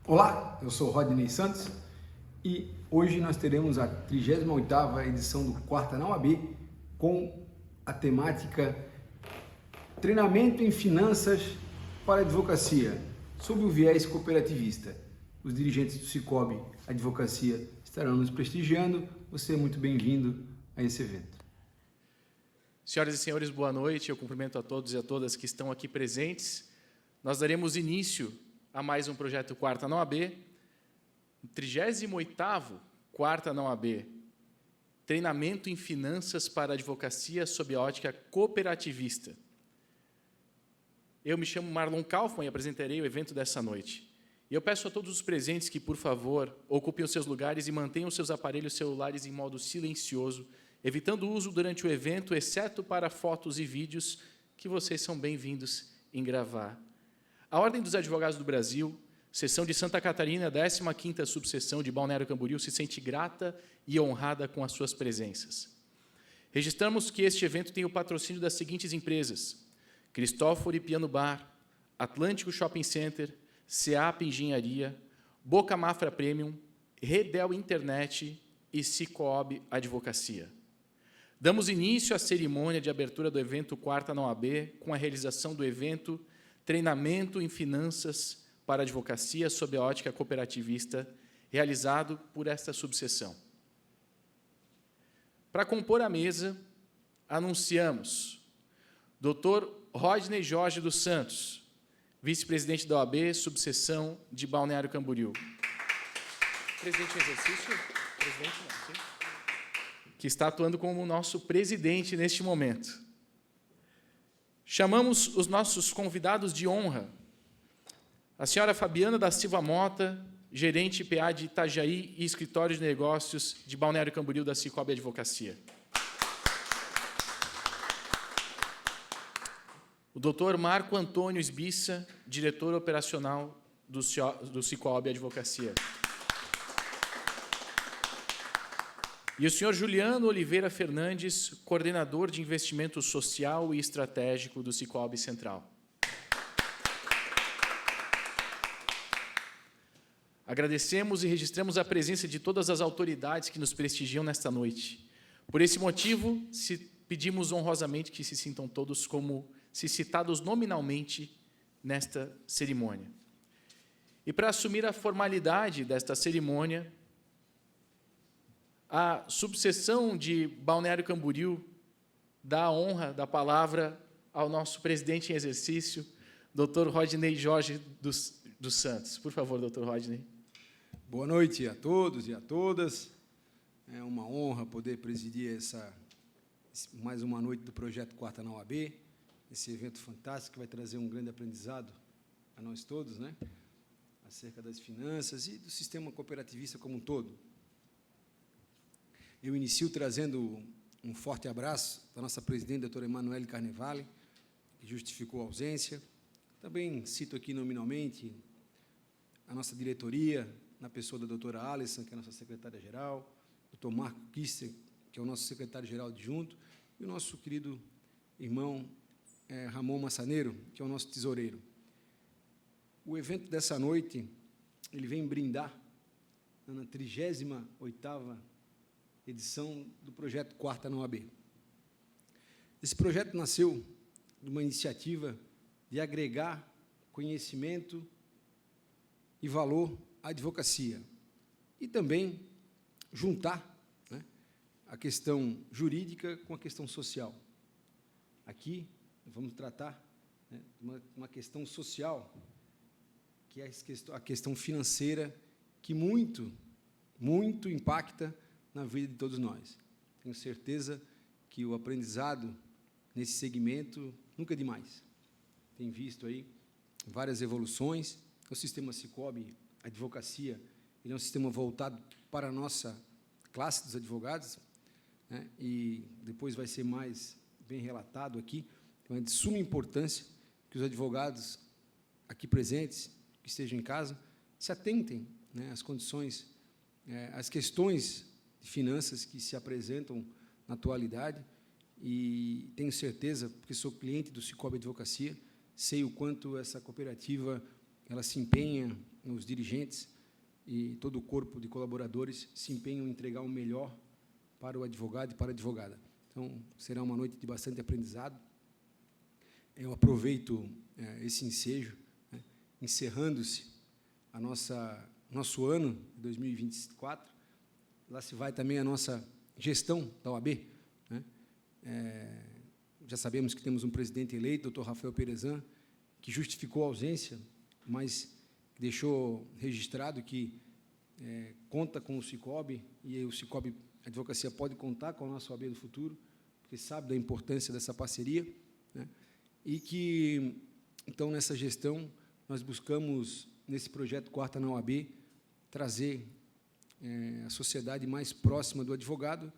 Olá, eu sou Rodney Santos e hoje nós teremos a 38ª edição do Quarta na OAB com a temática Treinamento em Finanças para a Advocacia, sob o viés cooperativista. Os dirigentes do Cicobi Advocacia estarão nos prestigiando. Você é muito bem-vindo a esse evento. Senhoras e senhores, boa noite. Eu cumprimento a todos e a todas que estão aqui presentes. Nós daremos início a mais um projeto Quarta na OAB, 38º Quarta na OAB, Treinamento em Finanças para a Advocacia sob a ótica cooperativista. Eu me chamo Marlon Kaufmann e apresentarei o evento dessa noite. E eu peço a todos os presentes que, por favor, ocupem os seus lugares e mantenham seus aparelhos celulares em modo silencioso, evitando o uso durante o evento, exceto para fotos e vídeos, que vocês são bem-vindos em gravar. A Ordem dos Advogados do Brasil, Seção de Santa Catarina, 15ª Subseção de Balneário Camboriú, se sente grata e honrada com as suas presenças. Registramos que este evento tem o patrocínio das seguintes empresas: Cristóforo e Piano Bar, Atlântico Shopping Center, SEAP Engenharia, Boca Mafra Premium, Redel Internet e Cicobi Advocacia. Damos início à cerimônia de abertura do evento Quarta na OAB com a realização do evento Treinamento em Finanças para a Advocacia sob a ótica cooperativista, realizado por esta subseção. Para compor a mesa, anunciamos Dr. Rodney Jorge dos Santos, vice-presidente da OAB, subseção de Balneário Camboriú. Presidente em exercício? Presidente, não, sim. Que está atuando como nosso presidente neste momento. Chamamos os nossos convidados de honra, a senhora Fabiana da Silva Mota, gerente PA de Itajaí e escritório de negócios de Balneário Camboriú da Cicobi Advocacia. O doutor Marco Antônio Esbissa, diretor operacional do Cicobi Advocacia. E o senhor Juliano Oliveira Fernandes, coordenador de investimento social e estratégico do Cicobi Central. Agradecemos e registramos a presença de todas as autoridades que nos prestigiam nesta noite. Por esse motivo, pedimos honrosamente que se sintam todos como se citados nominalmente nesta cerimônia. E para assumir a formalidade desta cerimônia, a subseção de Balneário Camboriú dá a honra da palavra ao nosso presidente em exercício, Dr. Rodney Jorge dos Santos. Por favor, Dr. Rodney. Boa noite a todos e a todas. É uma honra poder presidir mais uma noite do projeto Quarta na OAB, esse evento fantástico que vai trazer um grande aprendizado a nós todos, né? Acerca das finanças e do sistema cooperativista como um todo. Eu inicio trazendo um forte abraço da nossa presidente, doutora Emanuele Carnevale, que justificou a ausência. Também cito aqui nominalmente a nossa diretoria, na pessoa da doutora Alisson, que é a nossa secretária-geral, doutor Marco Kisser, que é o nosso secretário-geral adjunto, e o nosso querido irmão Ramon Massaneiro, que é o nosso tesoureiro. O evento dessa noite, ele vem brindar na 38ª edição do projeto Quarta na OAB. Esse projeto nasceu de uma iniciativa de agregar conhecimento e valor à advocacia e também juntar, né, a questão jurídica com a questão social. Aqui vamos tratar, né, uma questão social, que é a questão financeira, que muito impacta na vida de todos nós. Tenho certeza que o aprendizado nesse segmento nunca é demais. Tem visto aí várias evoluções. O sistema Cicobi Advocacia, ele é um sistema voltado para a nossa classe dos advogados, né? E depois vai ser mais bem relatado aqui. Então, é de suma importância que os advogados aqui presentes, que estejam em casa, se atentem, né, às condições, às questões de finanças que se apresentam na atualidade, e tenho certeza, porque sou cliente do Cicobi Advocacia, sei o quanto essa cooperativa ela se empenha, os dirigentes e todo o corpo de colaboradores se empenham em entregar o melhor para o advogado e para a advogada. Então, será uma noite de bastante aprendizado. Eu aproveito esse ensejo, né, encerrando-se nosso ano de 2024. Lá se vai também a nossa gestão da OAB, né? Já sabemos que temos um presidente eleito, doutor Rafael Perezan, que justificou a ausência, mas deixou registrado que conta com o Cicobi, e o Cicobi Advocacia pode contar com a nossa OAB do futuro, porque sabe da importância dessa parceria, né? E que, então, nessa gestão, nós buscamos, nesse projeto Quarta na OAB, trazer a sociedade mais próxima do advogado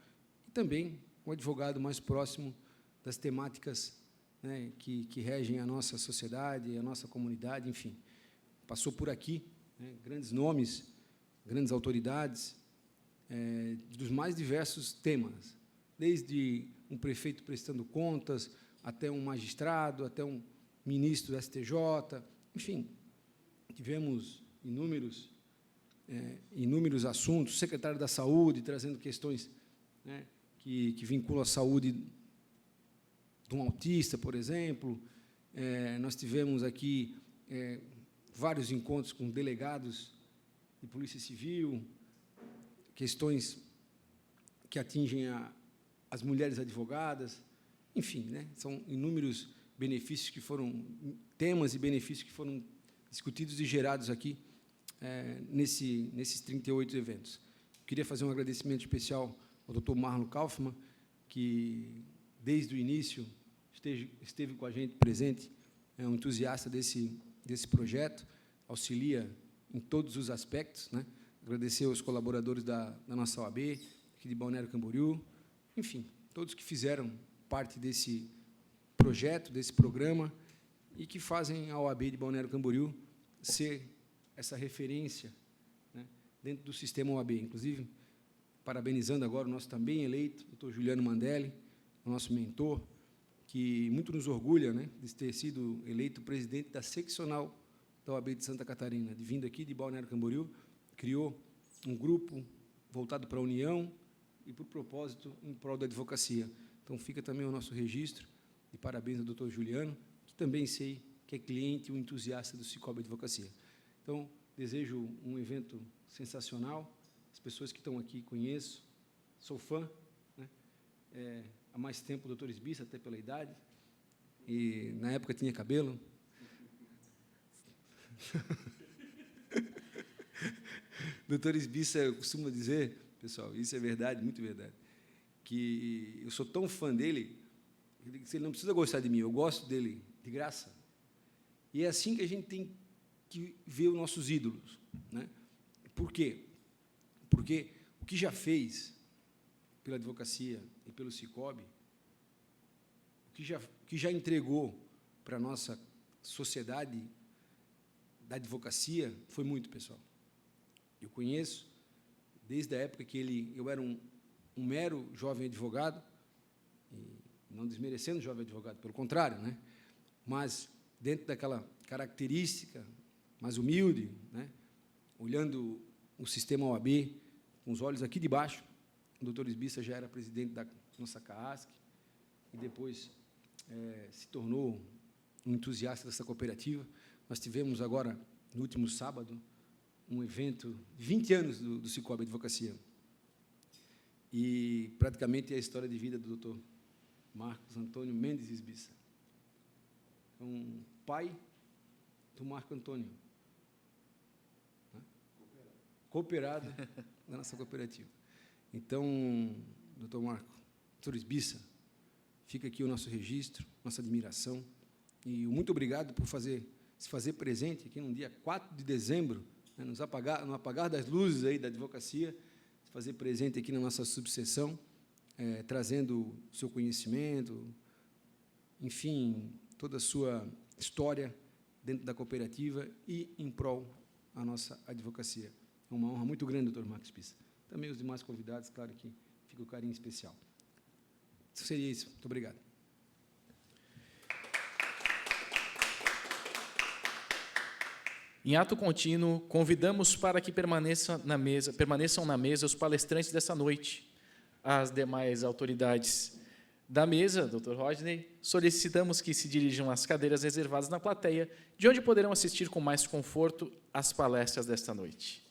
e também o advogado mais próximo das temáticas, né, que regem a nossa sociedade, a nossa comunidade, enfim. Passou por aqui, né, grandes nomes, grandes autoridades, dos mais diversos temas, desde um prefeito prestando contas, até um magistrado, até um ministro do STJ, enfim, tivemos inúmeros assuntos, secretário da Saúde, trazendo questões, né, que vinculam a saúde de um autista, por exemplo. Nós tivemos aqui vários encontros com delegados de Polícia Civil, questões que atingem as mulheres advogadas, enfim, né, são inúmeros benefícios que foram, temas e benefícios que foram discutidos e gerados aqui nesses 38 eventos. Queria fazer um agradecimento especial ao doutor Marlon Kaufmann, que, desde o início, esteve com a gente presente, é um entusiasta desse projeto, auxilia em todos os aspectos, né? Agradecer aos colaboradores da nossa OAB, aqui de Balneário Camboriú, enfim, todos que fizeram parte desse projeto, desse programa, e que fazem a OAB de Balneário Camboriú ser essa referência, né, dentro do sistema OAB. Inclusive, parabenizando agora o nosso também eleito, doutor Juliano Mandelli, o nosso mentor, que muito nos orgulha, né, de ter sido eleito presidente da seccional da OAB de Santa Catarina, de vindo aqui de Balneário Camboriú, criou um grupo voltado para a União e para o propósito em prol da advocacia. Então, fica também o nosso registro, e parabéns ao doutor Juliano, que também sei que é cliente e um entusiasta do Cicobi Advocacia. Então, desejo um evento sensacional. As pessoas que estão aqui conheço, sou fã, né? Há mais tempo o doutor Esbissa, até pela idade, e na época tinha cabelo. Doutor Esbissa costuma dizer, pessoal, isso é verdade, muito verdade, que eu sou tão fã dele, que ele não precisa gostar de mim, eu gosto dele de graça. E é assim que a gente tem que ver os nossos ídolos, né? Por quê? Porque o que já fez pela advocacia e pelo Cicobi, o que já entregou para a nossa sociedade da advocacia, foi muito, pessoal. Eu conheço, desde a época que eu era um mero jovem advogado, e não desmerecendo o jovem advogado, pelo contrário, né? Mas dentro daquela característica mais humilde, né? Olhando o sistema OAB com os olhos aqui de baixo, o doutor Esbissa já era presidente da nossa CAASC e depois se tornou um entusiasta dessa cooperativa. Nós tivemos agora, no último sábado, um evento de 20 anos do Cicobi Advocacia. E, praticamente, é a história de vida do doutor Marcos Antônio Mendes Esbissa. Um pai do Marco Antônio, né? Cooperado da nossa cooperativa. Então, doutor Marco, doutor Esbissa, fica aqui o nosso registro, nossa admiração, e muito obrigado por se fazer presente aqui no dia 4 de dezembro, né, no apagar das luzes aí da advocacia, se fazer presente aqui na nossa subseção, trazendo o seu conhecimento, enfim, toda a sua história dentro da cooperativa e em prol da nossa advocacia. É uma honra muito grande, doutor Marcos Esbissa. Também os demais convidados, claro que fica o carinho especial. Seria isso. Muito obrigado. Em ato contínuo, convidamos para que permaneçam na mesa os palestrantes dessa noite. As demais autoridades da mesa, Dr. Rodney, solicitamos que se dirijam às cadeiras reservadas na plateia, de onde poderão assistir com mais conforto às palestras desta noite.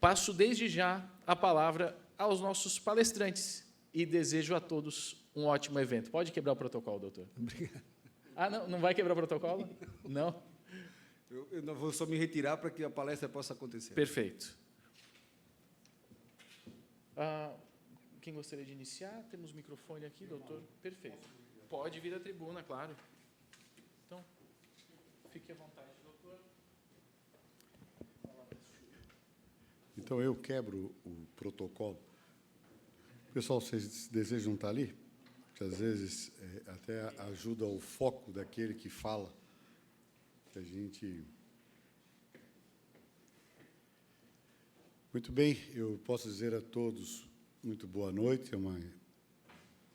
Passo desde já a palavra aos nossos palestrantes e desejo a todos um ótimo evento. Pode quebrar o protocolo, doutor? Obrigado. Ah, não vai quebrar o protocolo? Não? Eu não vou só me retirar para que a palestra possa acontecer. Perfeito. Quem gostaria de iniciar? Temos microfone aqui, doutor? Perfeito. Pode vir à tribuna, claro. Então, fique à vontade, doutor. Então, eu quebro o protocolo. Pessoal, vocês desejam estar ali? Que às vezes até ajuda o foco daquele que fala. Que a gente... Muito bem, eu posso dizer a todos muito boa noite. É uma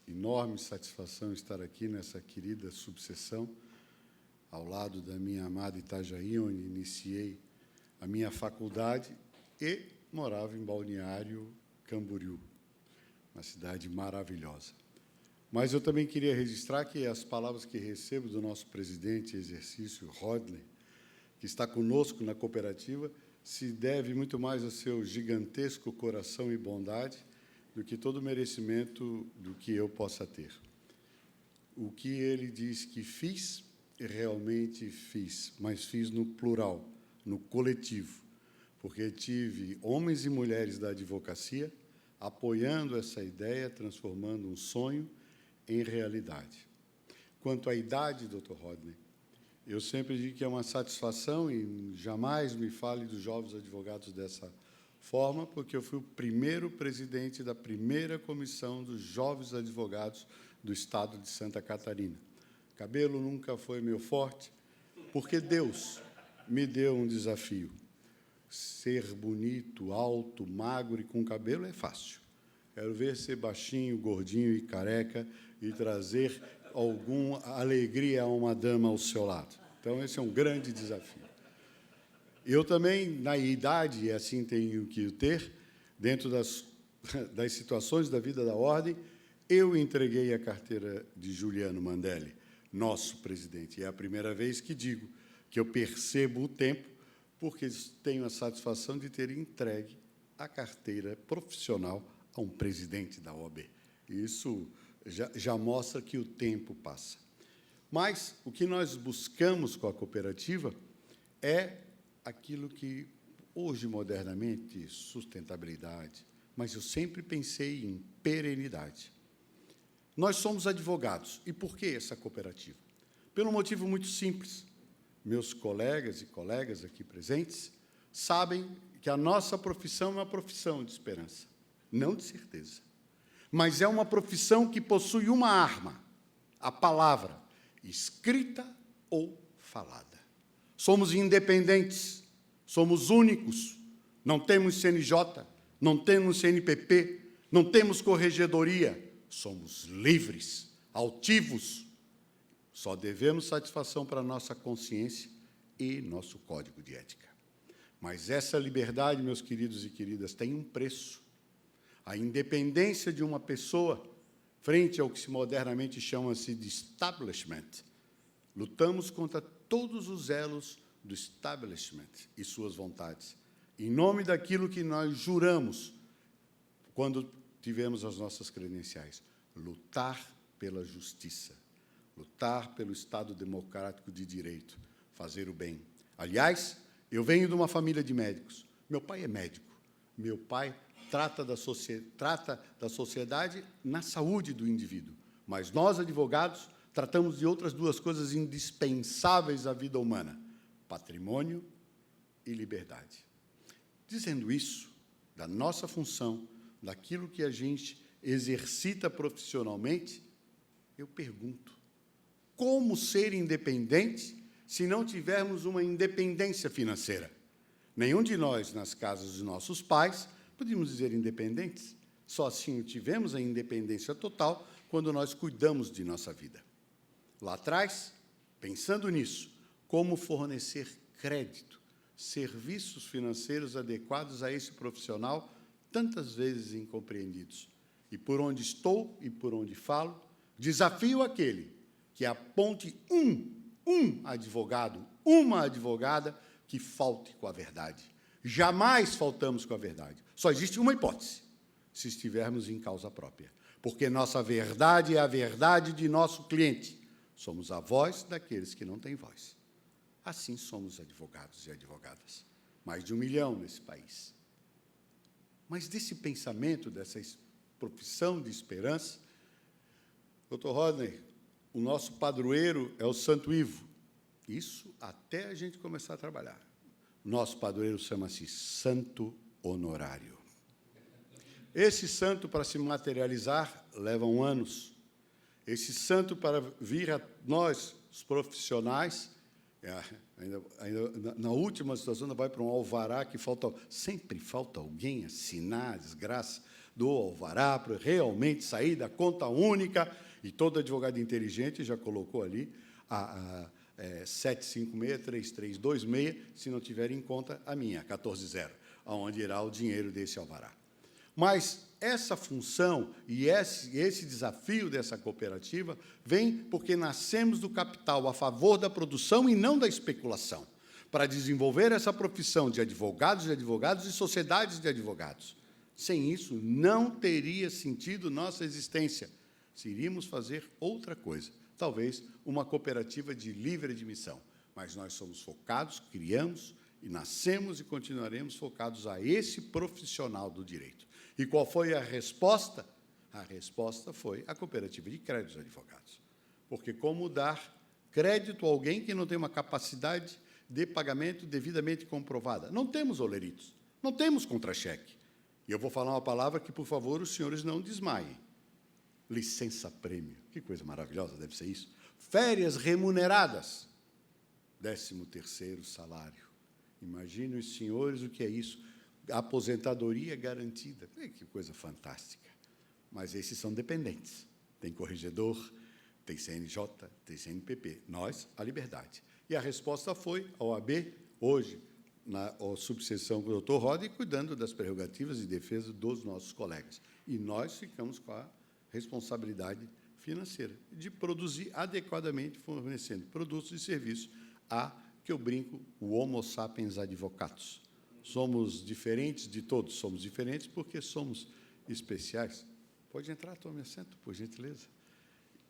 enorme satisfação estar aqui nessa querida subseção, ao lado da minha amada Itajaí, onde iniciei a minha faculdade e morava em Balneário Camboriú, uma cidade maravilhosa. Mas eu também queria registrar que as palavras que recebo do nosso presidente em exercício, Rodney, que está conosco na cooperativa, se deve muito mais ao seu gigantesco coração e bondade do que todo o merecimento do que eu possa ter. O que ele diz que fiz, realmente fiz, mas fiz no plural, no coletivo, porque tive homens e mulheres da advocacia apoiando essa ideia, transformando um sonho em realidade. Quanto à idade, Dr. Rodney, eu sempre digo que é uma satisfação e jamais me fale dos jovens advogados dessa forma, porque eu fui o primeiro presidente da primeira comissão dos jovens advogados do Estado de Santa Catarina. Cabelo nunca foi meu forte, porque Deus me deu um desafio. Ser bonito, alto, magro e com cabelo é fácil. Quero ver ser baixinho, gordinho e careca e trazer alguma alegria a uma dama ao seu lado. Então, esse é um grande desafio. Eu também, na idade, e assim tenho que ter, dentro das situações da vida da ordem, eu entreguei a carteira de Juliano Mandelli, nosso presidente. E é a primeira vez que digo que eu percebo o tempo, porque tenho a satisfação de ter entregue a carteira profissional a um presidente da OAB. Isso já mostra que o tempo passa. Mas o que nós buscamos com a cooperativa é aquilo que, hoje, modernamente, sustentabilidade, mas eu sempre pensei em perenidade. Nós somos advogados. E por que essa cooperativa? Pelo motivo muito simples. Meus colegas e colegas aqui presentes sabem que a nossa profissão é uma profissão de esperança, não de certeza. Mas é uma profissão que possui uma arma, a palavra, escrita ou falada. Somos independentes, somos únicos, não temos CNJ, não temos CNPP, não temos corregedoria, somos livres, altivos. Só devemos satisfação para a nossa consciência e nosso código de ética. Mas essa liberdade, meus queridos e queridas, tem um preço. A independência de uma pessoa frente ao que se modernamente chama-se de establishment. Lutamos contra todos os elos do establishment e suas vontades, em nome daquilo que nós juramos quando tivemos as nossas credenciais: lutar pela justiça, lutar pelo Estado democrático de direito, fazer o bem. Aliás, eu venho de uma família de médicos. Meu pai é médico. Meu pai trata da sociedade na saúde do indivíduo. Mas nós, advogados, tratamos de outras duas coisas indispensáveis à vida humana: patrimônio e liberdade. Dizendo isso, da nossa função, daquilo que a gente exercita profissionalmente, eu pergunto: como ser independente se não tivermos uma independência financeira? Nenhum de nós, nas casas dos nossos pais, podíamos dizer independentes. Só assim tivemos a independência total quando nós cuidamos de nossa vida. Lá atrás, pensando nisso, como fornecer crédito serviços financeiros adequados a esse profissional, tantas vezes incompreendidos. E por onde estou e por onde falo, desafio aquele que aponte um advogado, uma advogada que falte com a verdade. Jamais faltamos com a verdade. Só existe uma hipótese, se estivermos em causa própria. Porque nossa verdade é a verdade de nosso cliente. Somos a voz daqueles que não têm voz. Assim somos advogados e advogadas. Mais de 1 milhão nesse país. Mas desse pensamento, dessa profissão de esperança, Dr. Rodney, o nosso padroeiro é o Santo Ivo. Isso até a gente começar a trabalhar. Nosso padroeiro chama-se Santo Honorário. Esse santo, para se materializar, leva anos. Esse santo, para vir a nós, os profissionais, ainda na última situação, ainda vai para um alvará que sempre falta alguém assinar a desgraça do alvará para realmente sair da conta única, e todo advogado inteligente já colocou ali a 756-3326, se não tiver em conta a minha, 140, aonde irá o dinheiro desse alvará. Mas essa função e esse desafio dessa cooperativa vem porque nascemos do capital a favor da produção e não da especulação, para desenvolver essa profissão de advogados e sociedades de advogados. Sem isso, não teria sentido nossa existência. Se iríamos fazer outra coisa, talvez uma cooperativa de livre admissão. Mas nós somos focados, criamos e nascemos e continuaremos focados a esse profissional do direito. E qual foi a resposta? A resposta foi a cooperativa de créditos advogados. Porque como dar crédito a alguém que não tem uma capacidade de pagamento devidamente comprovada? Não temos oleritos, não temos contra-cheque. E eu vou falar uma palavra que, por favor, os senhores não desmaiem. Licença-prêmio. Que coisa maravilhosa deve ser isso. Férias remuneradas. 13º salário. Imaginem os senhores o que é isso. Aposentadoria garantida. Que coisa fantástica. Mas esses são dependentes. Tem corregedor, tem CNJ, tem CNPP. Nós, a liberdade. E a resposta foi a OAB, hoje, na subseção com o Dr. Rodney, cuidando das prerrogativas e defesa dos nossos colegas. E nós ficamos com a responsabilidade financeira de produzir adequadamente, fornecendo produtos e serviços que eu brinco, o Homo sapiens advocatus. Somos diferentes de todos, somos diferentes porque somos especiais. Pode entrar, tome assento, por gentileza.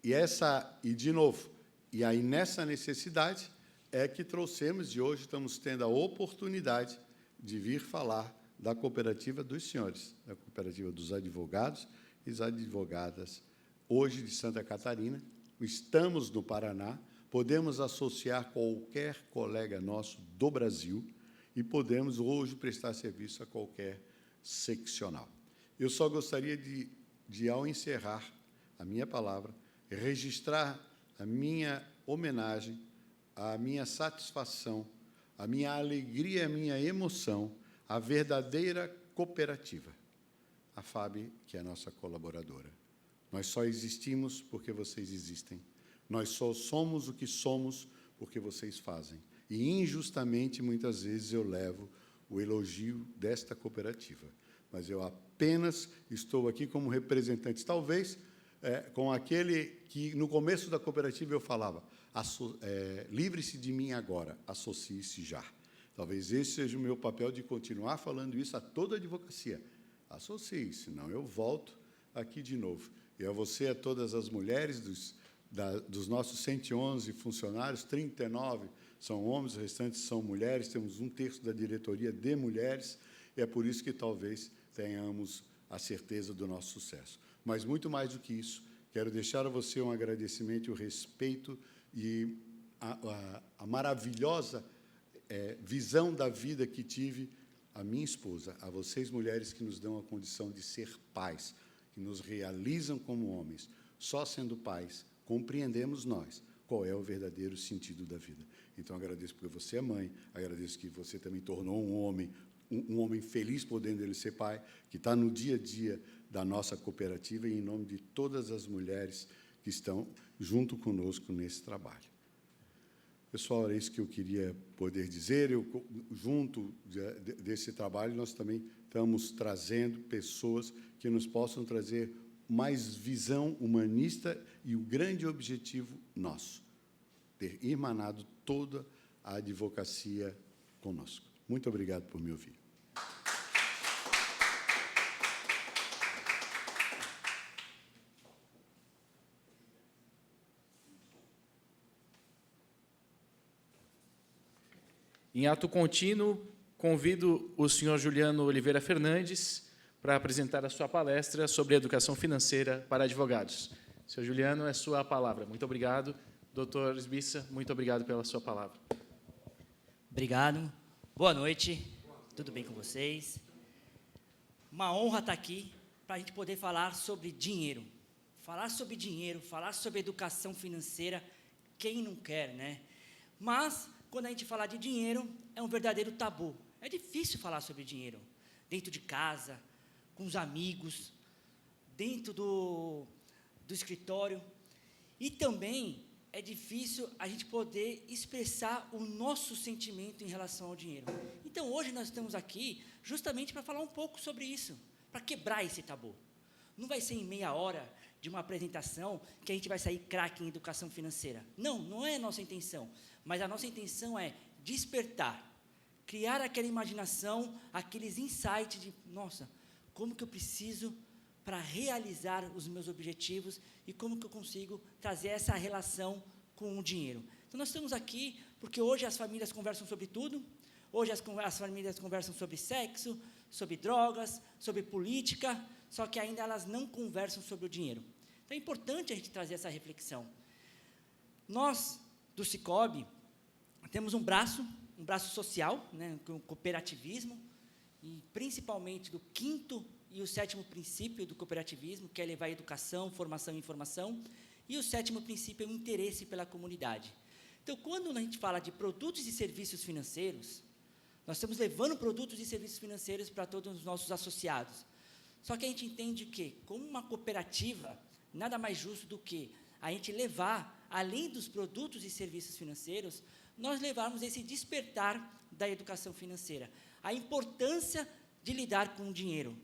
E de novo, e aí nessa necessidade é que trouxemos, e hoje estamos tendo a oportunidade de vir falar da cooperativa dos senhores, da cooperativa dos advogados e das advogadas, hoje de Santa Catarina. Estamos no Paraná, podemos associar qualquer colega nosso do Brasil e podemos hoje prestar serviço a qualquer seccional. Eu só gostaria de ao encerrar a minha palavra, registrar a minha homenagem, a minha satisfação, a minha alegria, a minha emoção, a verdadeira cooperativa, a FAB, que é a nossa colaboradora. Nós só existimos porque vocês existem. Nós só somos o que somos porque vocês fazem. E, injustamente, muitas vezes, eu levo o elogio desta cooperativa. Mas eu apenas estou aqui como representante, talvez, com aquele que, no começo da cooperativa, eu falava, livre-se de mim agora, associe-se já. Talvez esse seja o meu papel de continuar falando isso a toda a advocacia. Associe-se, senão eu volto aqui de novo. E a você, a todas as mulheres dos nossos 111 funcionários, 39 são homens, os restantes são mulheres, temos 1/3 da diretoria de mulheres, e é por isso que talvez tenhamos a certeza do nosso sucesso. Mas, muito mais do que isso, quero deixar a você um agradecimento e o respeito e a maravilhosa visão da vida que tive a minha esposa, a vocês, mulheres, que nos dão a condição de ser pais, que nos realizam como homens. Só sendo pais, compreendemos nós qual é o verdadeiro sentido da vida. Então, agradeço porque você é mãe, agradeço que você também tornou um homem feliz podendo ele ser pai, que está no dia a dia da nossa cooperativa e em nome de todas as mulheres que estão junto conosco nesse trabalho. Pessoal, era isso que eu queria poder dizer. Junto desse trabalho, nós também estamos trazendo pessoas que nos possam trazer mais visão humanista e o grande objetivo nosso, ter irmanado toda a advocacia conosco. Muito obrigado por me ouvir. Em ato contínuo, convido o senhor Juliano Oliveira Fernandes para apresentar a sua palestra sobre educação financeira para advogados. Senhor Juliano, é sua palavra. Muito obrigado. Doutor Sbissa, muito obrigado pela sua palavra. Obrigado. Boa noite. Tudo bem com vocês? Uma honra estar aqui para a gente poder falar sobre dinheiro. Falar sobre dinheiro, falar sobre educação financeira, quem não quer, né? Mas, quando a gente fala de dinheiro, é um verdadeiro tabu. É difícil falar sobre dinheiro. Dentro de casa, com os amigos, dentro do escritório. E também é difícil a gente poder expressar o nosso sentimento em relação ao dinheiro. Então, hoje nós estamos aqui justamente para falar um pouco sobre isso, para quebrar esse tabu. Não vai ser em meia hora de uma apresentação que a gente vai sair craque em educação financeira. Não, não é a nossa intenção. Mas a nossa intenção é despertar, criar aquela imaginação, aqueles insights de, nossa, como que eu preciso para realizar os meus objetivos e como que eu consigo trazer essa relação com o dinheiro. Então, nós estamos aqui porque hoje as famílias conversam sobre tudo, hoje as famílias conversam sobre sexo, sobre drogas, sobre política, só que ainda elas não conversam sobre o dinheiro. Então, é importante a gente trazer essa reflexão. Nós, do Cicobi, temos um braço social, né, com o cooperativismo, e principalmente do 5º e o 7º princípio do cooperativismo, que é levar a educação, formação e informação, e o 7º princípio é o interesse pela comunidade. Então, quando a gente fala de produtos e serviços financeiros, nós estamos levando produtos e serviços financeiros para todos os nossos associados. Só que a gente entende que, como uma cooperativa, nada mais justo do que a gente levar, além dos produtos e serviços financeiros, nós levarmos esse despertar da educação financeira, a importância de lidar com o dinheiro,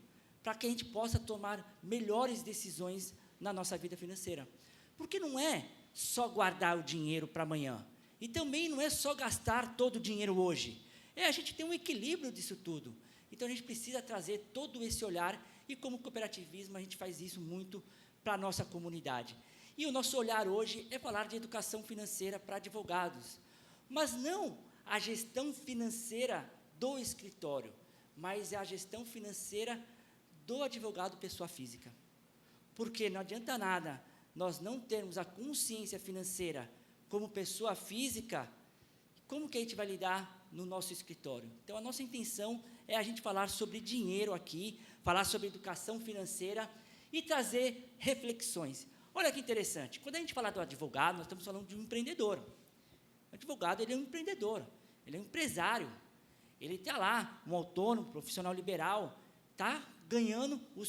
para que a gente possa tomar melhores decisões na nossa vida financeira. Porque não é só guardar o dinheiro para amanhã, e também não é só gastar todo o dinheiro hoje, a gente tem um equilíbrio disso tudo. Então, a gente precisa trazer todo esse olhar, e como cooperativismo, a gente faz isso muito para a nossa comunidade. E o nosso olhar hoje é falar de educação financeira para advogados, mas não a gestão financeira do escritório, mas é a gestão financeira do advogado pessoa física. Porque não adianta nada nós não termos a consciência financeira como pessoa física, como que a gente vai lidar no nosso escritório? Então, a nossa intenção é a gente falar sobre dinheiro aqui, falar sobre educação financeira e trazer reflexões. Olha que interessante, quando a gente fala do advogado, nós estamos falando de um empreendedor. O advogado, ele é um empreendedor, ele é um empresário, ele está lá, um autônomo, profissional liberal, está ganhando o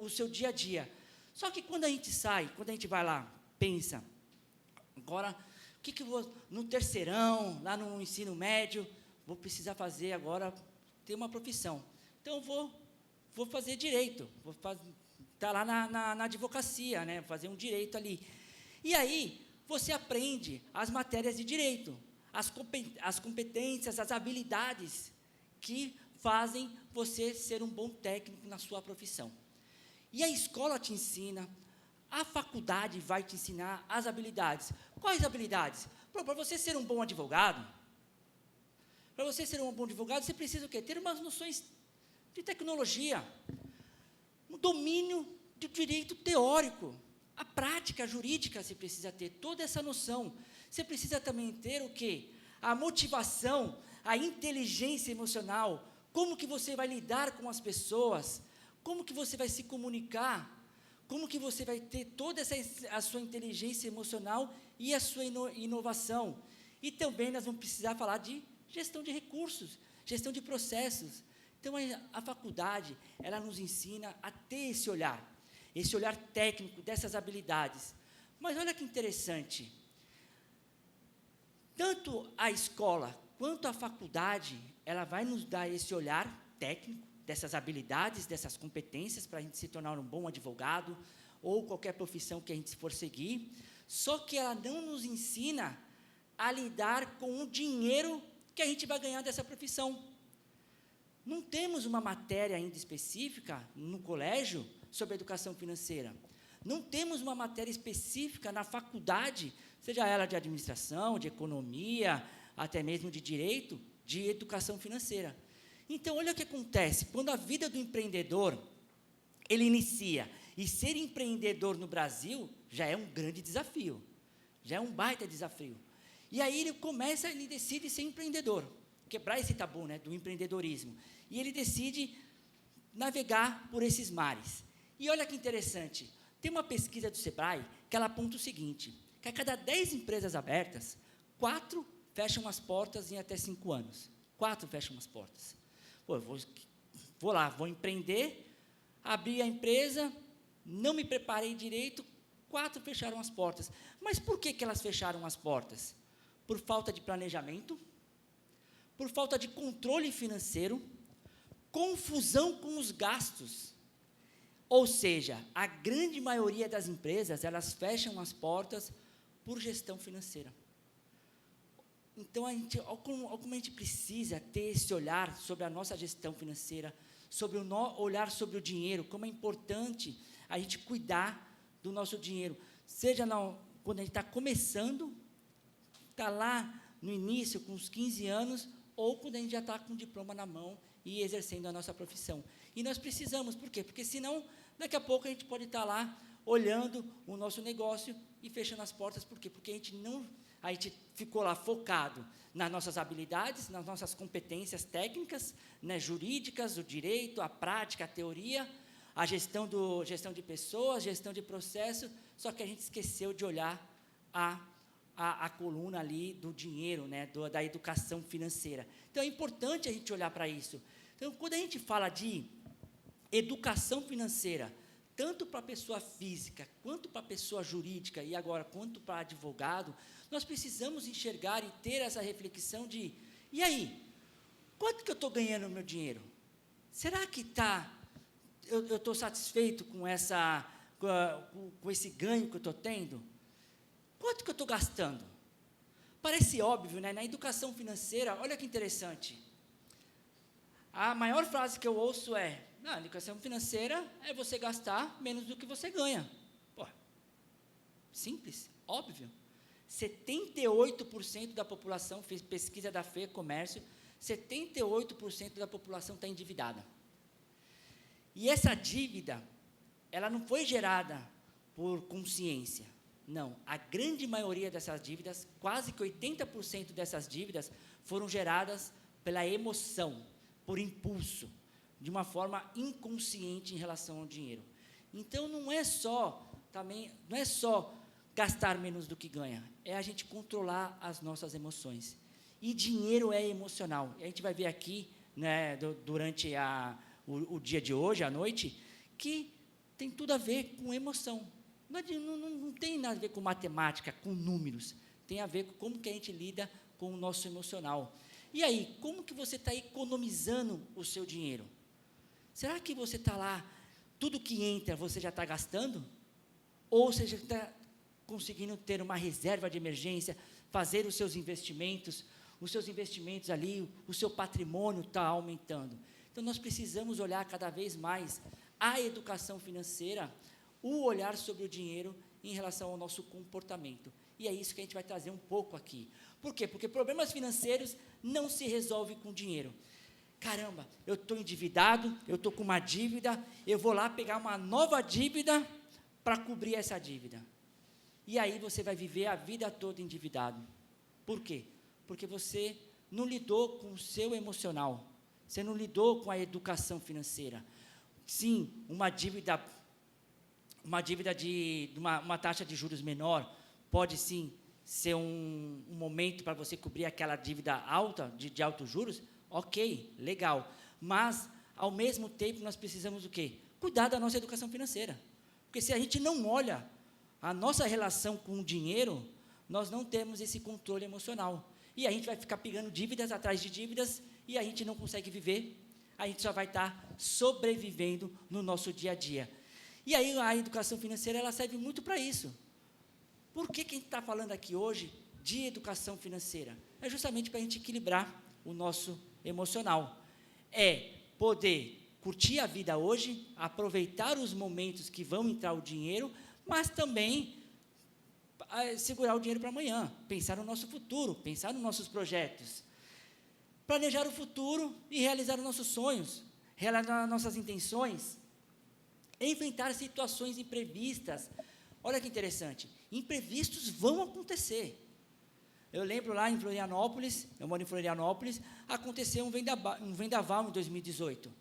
seu dia a dia. Só que quando a gente sai, quando a gente vai lá, pensa, agora, o que eu vou, no terceirão, lá no ensino médio, vou precisar fazer agora, ter uma profissão. Então, vou fazer direito, vou estar lá na advocacia, né, fazer um direito ali. E aí, você aprende as matérias de direito, as competências, as habilidades que fazem você ser um bom técnico na sua profissão. E a escola te ensina, a faculdade vai te ensinar as habilidades. Quais habilidades? Para você ser um bom advogado, você precisa o quê? Ter umas noções de tecnologia, um domínio do direito teórico, a prática jurídica você precisa ter, toda essa noção. Você precisa também ter o quê? A motivação, a inteligência emocional, como que você vai lidar com as pessoas, como que você vai se comunicar, como que você vai ter toda a sua inteligência emocional e a sua inovação. E também nós vamos precisar falar de gestão de recursos, gestão de processos. Então, a faculdade, ela nos ensina a ter esse olhar técnico dessas habilidades. Mas olha que interessante, tanto a escola quanto a faculdade, ela vai nos dar esse olhar técnico, dessas habilidades, dessas competências, para a gente se tornar um bom advogado, ou qualquer profissão que a gente for seguir, só que ela não nos ensina a lidar com o dinheiro que a gente vai ganhar dessa profissão. Não temos uma matéria ainda específica no colégio sobre educação financeira. Não temos uma matéria específica na faculdade, seja ela de administração, de economia, até mesmo de direito, de educação financeira. Então, olha o que acontece. Quando a vida do empreendedor, ele inicia, e ser empreendedor no Brasil já é um grande desafio, já é um baita desafio. E aí ele decide ser empreendedor, quebrar esse tabu, né, do empreendedorismo. E ele decide navegar por esses mares. E olha que interessante, tem uma pesquisa do Sebrae que ela aponta o seguinte, que a cada 10 empresas abertas, 4 fecham as portas em até 5 anos. 4 fecham as portas. Pô, eu vou empreender, abri a empresa, não me preparei direito, 4 fecharam as portas. Mas por que elas fecharam as portas? Por falta de planejamento, por falta de controle financeiro, confusão com os gastos. Ou seja, a grande maioria das empresas, elas fecham as portas por gestão financeira. Então, olha como a gente precisa ter esse olhar sobre a nossa gestão financeira, olhar sobre o dinheiro, como é importante a gente cuidar do nosso dinheiro, seja quando a gente está começando, está lá no início, com uns 15 anos, ou quando a gente já está com o diploma na mão e exercendo a nossa profissão. E nós precisamos, por quê? Porque senão, daqui a pouco, a gente pode estar lá, olhando o nosso negócio e fechando as portas. Por quê? Porque a gente ficou lá focado nas nossas habilidades, nas nossas competências técnicas, né, jurídicas, o direito, a prática, a teoria, a gestão de pessoas, gestão de processo, só que a gente esqueceu de olhar a coluna ali do dinheiro, né, da educação financeira. Então, é importante a gente olhar para isso. Então, quando a gente fala de educação financeira, tanto para a pessoa física, quanto para a pessoa jurídica, e agora, quanto para advogado, nós precisamos enxergar e ter essa reflexão de, e aí, quanto que eu estou ganhando no meu dinheiro? Será que eu estou satisfeito com esse ganho que eu estou tendo? Quanto que eu estou gastando? Parece óbvio, né? Na educação financeira, olha que interessante. A maior frase que eu ouço é, na educação financeira é você gastar menos do que você ganha. Pô, simples, óbvio. 78% da população, fez pesquisa da FE Comércio, 78% da população está endividada. E essa dívida, ela não foi gerada por consciência. Não, a grande maioria dessas dívidas, quase que 80% dessas dívidas, foram geradas pela emoção, por impulso, de uma forma inconsciente em relação ao dinheiro. Então, não é só gastar menos do que ganha, é a gente controlar as nossas emoções. E dinheiro é emocional. E a gente vai ver aqui, né, durante o dia de hoje, à noite, que tem tudo a ver com emoção. Não tem nada a ver com matemática, com números. Tem a ver com como que a gente lida com o nosso emocional. E aí, como que você está economizando o seu dinheiro? Será que você está lá, tudo que entra você já está gastando? Ou você já está conseguindo ter uma reserva de emergência, fazer os seus investimentos ali, o seu patrimônio está aumentando? Então, nós precisamos olhar cada vez mais a educação financeira, o olhar sobre o dinheiro em relação ao nosso comportamento. E é isso que a gente vai trazer um pouco aqui. Por quê? Porque problemas financeiros não se resolvem com dinheiro. Caramba, eu estou endividado, eu estou com uma dívida, eu vou lá pegar uma nova dívida para cobrir essa dívida. E aí você vai viver a vida toda endividado. Por quê? Porque você não lidou com o seu emocional, você não lidou com a educação financeira. Sim, uma taxa de juros menor pode sim ser um momento para você cobrir aquela dívida alta, de altos juros, ok, legal. Mas, ao mesmo tempo, nós precisamos do quê? Cuidar da nossa educação financeira. Porque se a gente não olha a nossa relação com o dinheiro, nós não temos esse controle emocional. E a gente vai ficar pegando dívidas atrás de dívidas e a gente não consegue viver, a gente só vai estar sobrevivendo no nosso dia a dia. E aí a educação financeira, ela serve muito para isso. Por que a gente está falando aqui hoje de educação financeira? É justamente para a gente equilibrar o nosso emocional. É poder curtir a vida hoje, aproveitar os momentos que vão entrar o dinheiro, mas também segurar o dinheiro para amanhã, pensar no nosso futuro, pensar nos nossos projetos, planejar o futuro e realizar os nossos sonhos, realizar nossas intenções, enfrentar situações imprevistas. Olha que interessante, imprevistos vão acontecer. Eu lembro lá em Florianópolis, eu moro em Florianópolis, aconteceu um vendaval em 2018.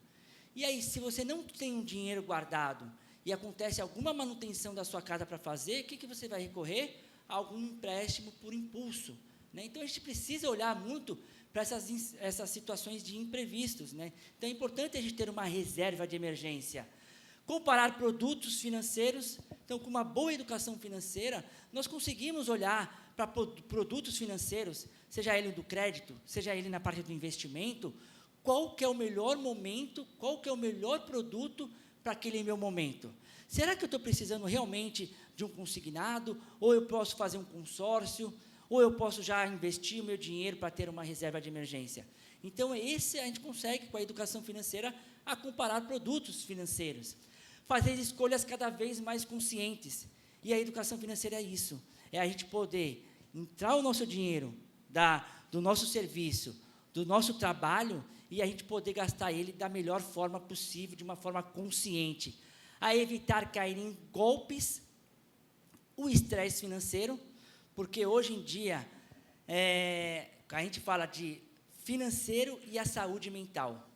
E aí, se você não tem um dinheiro guardado e acontece alguma manutenção da sua casa para fazer, o que você vai recorrer? A algum empréstimo por impulso, né? Então, a gente precisa olhar muito para essas situações de imprevistos, né? Então, é importante a gente ter uma reserva de emergência. Comparar produtos financeiros. Então, com uma boa educação financeira, nós conseguimos olhar para produtos financeiros, seja ele do crédito, seja ele na parte do investimento, qual que é o melhor momento, qual que é o melhor produto para aquele meu momento. Será que eu estou precisando realmente de um consignado, ou eu posso fazer um consórcio, ou eu posso já investir o meu dinheiro para ter uma reserva de emergência? Então, a gente consegue, com a educação financeira, a comparar produtos financeiros, fazer escolhas cada vez mais conscientes. E a educação financeira é isso, é a gente poder entrar o nosso dinheiro do nosso serviço, do nosso trabalho, e a gente poder gastar ele da melhor forma possível, de uma forma consciente, a evitar cair em golpes, o estresse financeiro, porque hoje em dia a gente fala de financeiro e a saúde mental.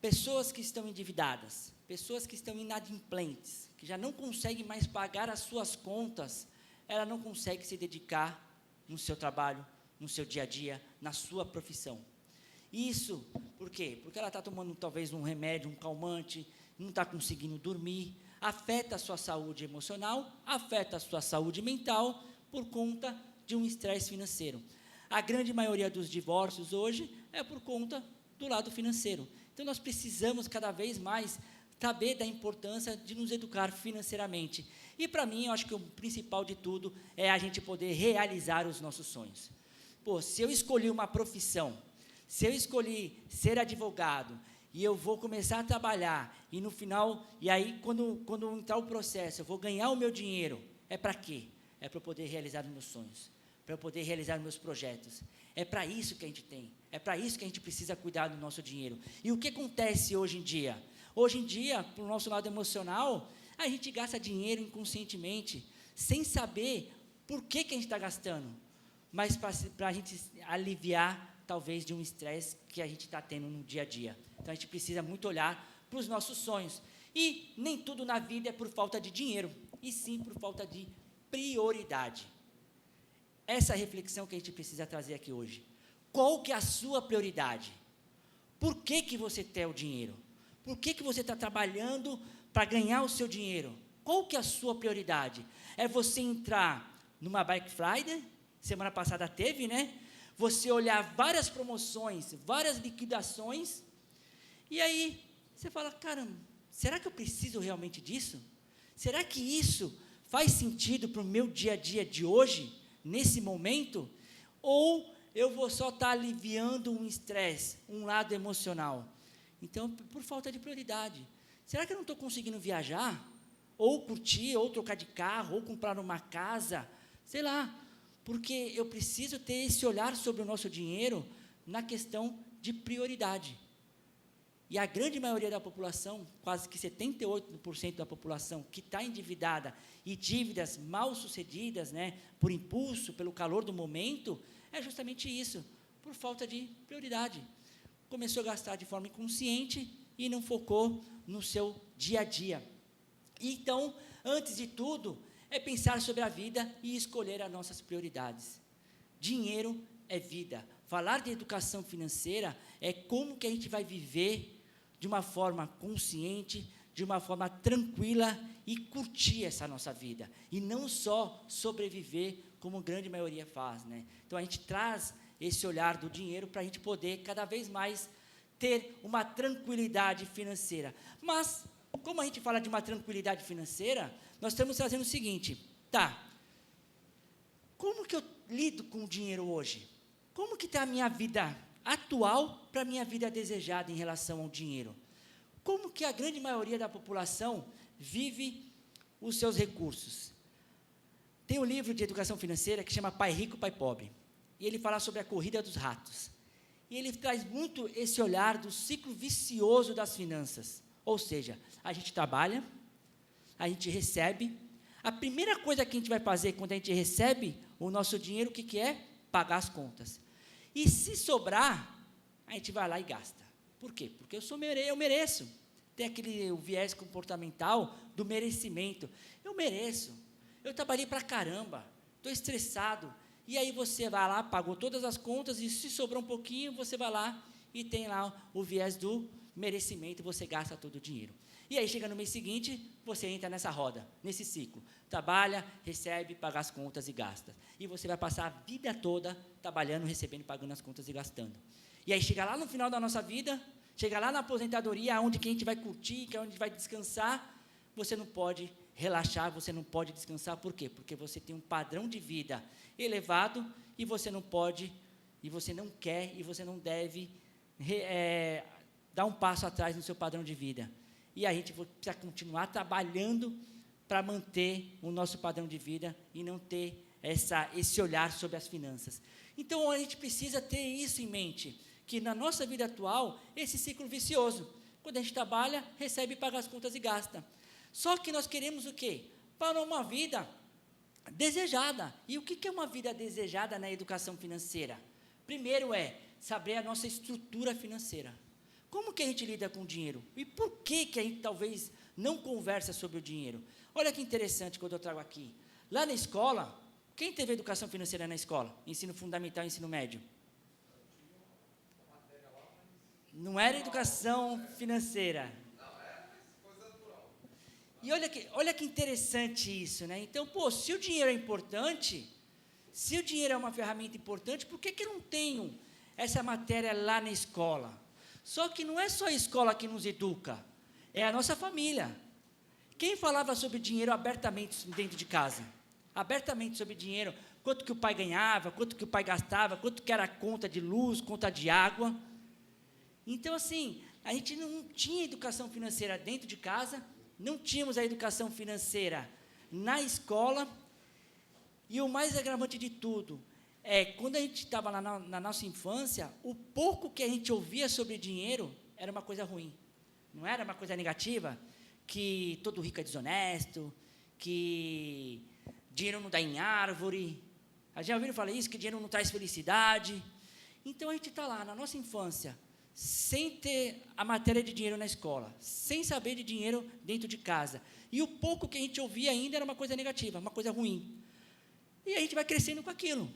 Pessoas que estão endividadas, pessoas que estão inadimplentes, que já não conseguem mais pagar as suas contas, ela não consegue se dedicar no seu trabalho, no seu dia a dia, na sua profissão. Isso, por quê? Porque ela está tomando talvez um remédio, um calmante, não está conseguindo dormir, afeta a sua saúde emocional, afeta a sua saúde mental, por conta de um estresse financeiro. A grande maioria dos divórcios hoje é por conta do lado financeiro. Então, nós precisamos cada vez mais saber da importância de nos educar financeiramente. E, para mim, eu acho que o principal de tudo é a gente poder realizar os nossos sonhos. Pô, se eu escolhi uma profissão, se eu escolhi ser advogado, e eu vou começar a trabalhar, e no final, e aí, quando entrar o processo, eu vou ganhar o meu dinheiro, é para quê? É para eu poder realizar os meus sonhos, para eu poder realizar meus projetos. É para isso que a gente tem, é para isso que a gente precisa cuidar do nosso dinheiro. E o que acontece hoje em dia? Hoje em dia, para o nosso lado emocional, a gente gasta dinheiro inconscientemente, sem saber por que a gente está gastando, mas para a gente aliviar, talvez, de um estresse que a gente está tendo no dia a dia. Então, a gente precisa muito olhar para os nossos sonhos. E nem tudo na vida é por falta de dinheiro, e sim por falta de prioridade. Essa reflexão que a gente precisa trazer aqui hoje. Qual que é a sua prioridade? Por que você quer o dinheiro? Por que você está trabalhando para ganhar o seu dinheiro? Qual que é a sua prioridade? É você entrar numa Black Friday, semana passada teve, né? Você olhar várias promoções, várias liquidações, e aí você fala, caramba, será que eu preciso realmente disso? Será que isso faz sentido para o meu dia a dia de hoje, nesse momento? Ou eu vou só estar aliviando um estresse, um lado emocional? Então, por falta de prioridade. Será que eu não estou conseguindo viajar? Ou curtir, ou trocar de carro, ou comprar uma casa? Sei lá, porque eu preciso ter esse olhar sobre o nosso dinheiro na questão de prioridade. E a grande maioria da população, quase que 78% da população que está endividada e dívidas mal sucedidas, né, por impulso, pelo calor do momento, é justamente isso, por falta de prioridade. Começou a gastar de forma inconsciente e não focou no seu dia a dia. Então, antes de tudo, é pensar sobre a vida e escolher as nossas prioridades. Dinheiro é vida. Falar de educação financeira é como que a gente vai viver de uma forma consciente, de uma forma tranquila e curtir essa nossa vida. E não só sobreviver como a grande maioria faz, né? Então, a gente traz esse olhar do dinheiro para a gente poder, cada vez mais, ter uma tranquilidade financeira. Mas, como a gente fala de uma tranquilidade financeira, nós estamos trazendo o seguinte, tá, como que eu lido com o dinheiro hoje? Como que está a minha vida atual para a minha vida desejada em relação ao dinheiro? Como que a grande maioria da população vive os seus recursos? Tem um livro de educação financeira que chama Pai Rico, Pai Pobre, e ele fala sobre a corrida dos ratos. E ele traz muito esse olhar do ciclo vicioso das finanças. Ou seja, a gente trabalha, a gente recebe. A primeira coisa que a gente vai fazer quando a gente recebe o nosso dinheiro, o que é? Pagar as contas. E se sobrar, a gente vai lá e gasta. Por quê? Porque eu mereço. Tem o viés comportamental do merecimento. Eu mereço. Eu trabalhei pra caramba. Estou estressado. E aí você vai lá, pagou todas as contas, e se sobrou um pouquinho, você vai lá e tem lá o viés do merecimento, e você gasta todo o dinheiro. E aí, chega no mês seguinte, você entra nessa roda, nesse ciclo. Trabalha, recebe, paga as contas e gasta. E você vai passar a vida toda trabalhando, recebendo, pagando as contas e gastando. E aí, chega lá no final da nossa vida, chega lá na aposentadoria, onde que a gente vai curtir, que é onde a gente vai descansar, você não pode relaxar, você não pode descansar. Por quê? Porque você tem um padrão de vida elevado e você não pode, e você não quer, e você não deve dar um passo atrás no seu padrão de vida. E a gente precisa continuar trabalhando para manter o nosso padrão de vida e não ter esse olhar sobre as finanças. Então, a gente precisa ter isso em mente, que na nossa vida atual, esse ciclo vicioso, quando a gente trabalha, recebe, paga as contas e gasta. Só que nós queremos o quê? Para uma vida desejada. E o que é uma vida desejada na educação financeira? Primeiro é saber a nossa estrutura financeira. Como que a gente lida com o dinheiro? E por que a gente talvez não conversa sobre o dinheiro? Olha que interessante quando eu trago aqui. Lá na escola, quem teve educação financeira na escola? Ensino fundamental e ensino médio? Não era educação financeira. E olha que interessante isso, né? Então, se o dinheiro é importante, se o dinheiro é uma ferramenta importante, por que eu não tenho essa matéria lá na escola? Só que não é só a escola que nos educa, é a nossa família. Quem falava sobre dinheiro abertamente dentro de casa? Abertamente sobre dinheiro, quanto que o pai ganhava, quanto que o pai gastava, quanto que era a conta de luz, conta de água. Então, assim, a gente não tinha educação financeira dentro de casa, não tínhamos a educação financeira na escola, e o mais agravante de tudo é, quando a gente estava lá na nossa infância, o pouco que a gente ouvia sobre dinheiro era uma coisa ruim, não era uma coisa negativa, que todo rico é desonesto, que dinheiro não dá em árvore. Já ouviram falar isso, que dinheiro não traz felicidade? Então, a gente está lá, na nossa infância, sem ter a matéria de dinheiro na escola, sem saber de dinheiro dentro de casa. E o pouco que a gente ouvia ainda era uma coisa negativa, uma coisa ruim. E a gente vai crescendo com aquilo.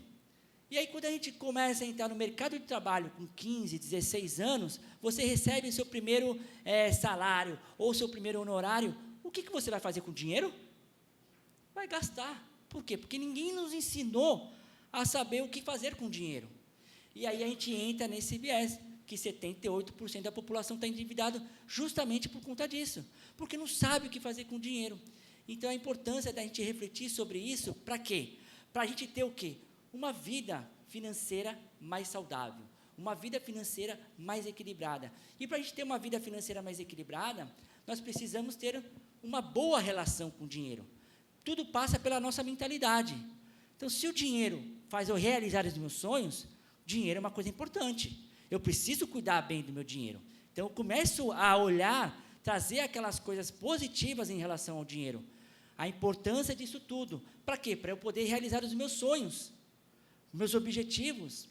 E aí, quando a gente começa a entrar no mercado de trabalho com 15, 16 anos, você recebe o seu primeiro salário ou o seu primeiro honorário, o que você vai fazer com o dinheiro? Vai gastar. Por quê? Porque ninguém nos ensinou a saber o que fazer com o dinheiro. E aí a gente entra nesse viés, que 78% da população está endividada justamente por conta disso, porque não sabe o que fazer com o dinheiro. Então, a importância da gente refletir sobre isso, para quê? Para a gente ter o quê? Uma vida financeira mais saudável, uma vida financeira mais equilibrada. E para a gente ter uma vida financeira mais equilibrada, nós precisamos ter uma boa relação com o dinheiro. Tudo passa pela nossa mentalidade. Então, se o dinheiro faz eu realizar os meus sonhos, dinheiro é uma coisa importante. Eu preciso cuidar bem do meu dinheiro. Então, eu começo a olhar, trazer aquelas coisas positivas em relação ao dinheiro. A importância disso tudo. Para quê? Para eu poder realizar os meus sonhos, meus objetivos.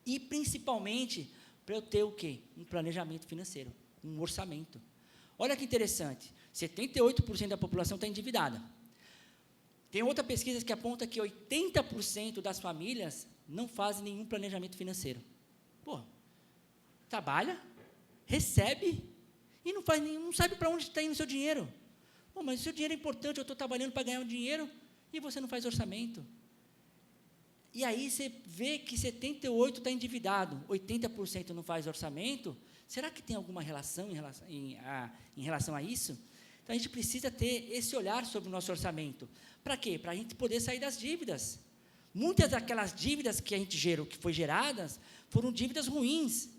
E, principalmente, para eu ter o quê? Um planejamento financeiro, um orçamento. Olha que interessante. 78% da população está endividada. Tem outra pesquisa que aponta que 80% das famílias não fazem nenhum planejamento financeiro. Trabalha, recebe e não sabe para onde está indo o seu dinheiro. Mas o seu dinheiro é importante, eu estou trabalhando para ganhar um dinheiro e você não faz orçamento. E aí você vê que 78% está endividado, 80% não faz orçamento. Será que tem alguma relação em relação a isso? Então, a gente precisa ter esse olhar sobre o nosso orçamento. Para quê? Para a gente poder sair das dívidas. Muitas daquelas dívidas que a gente gerou, que foram geradas, foram dívidas ruins,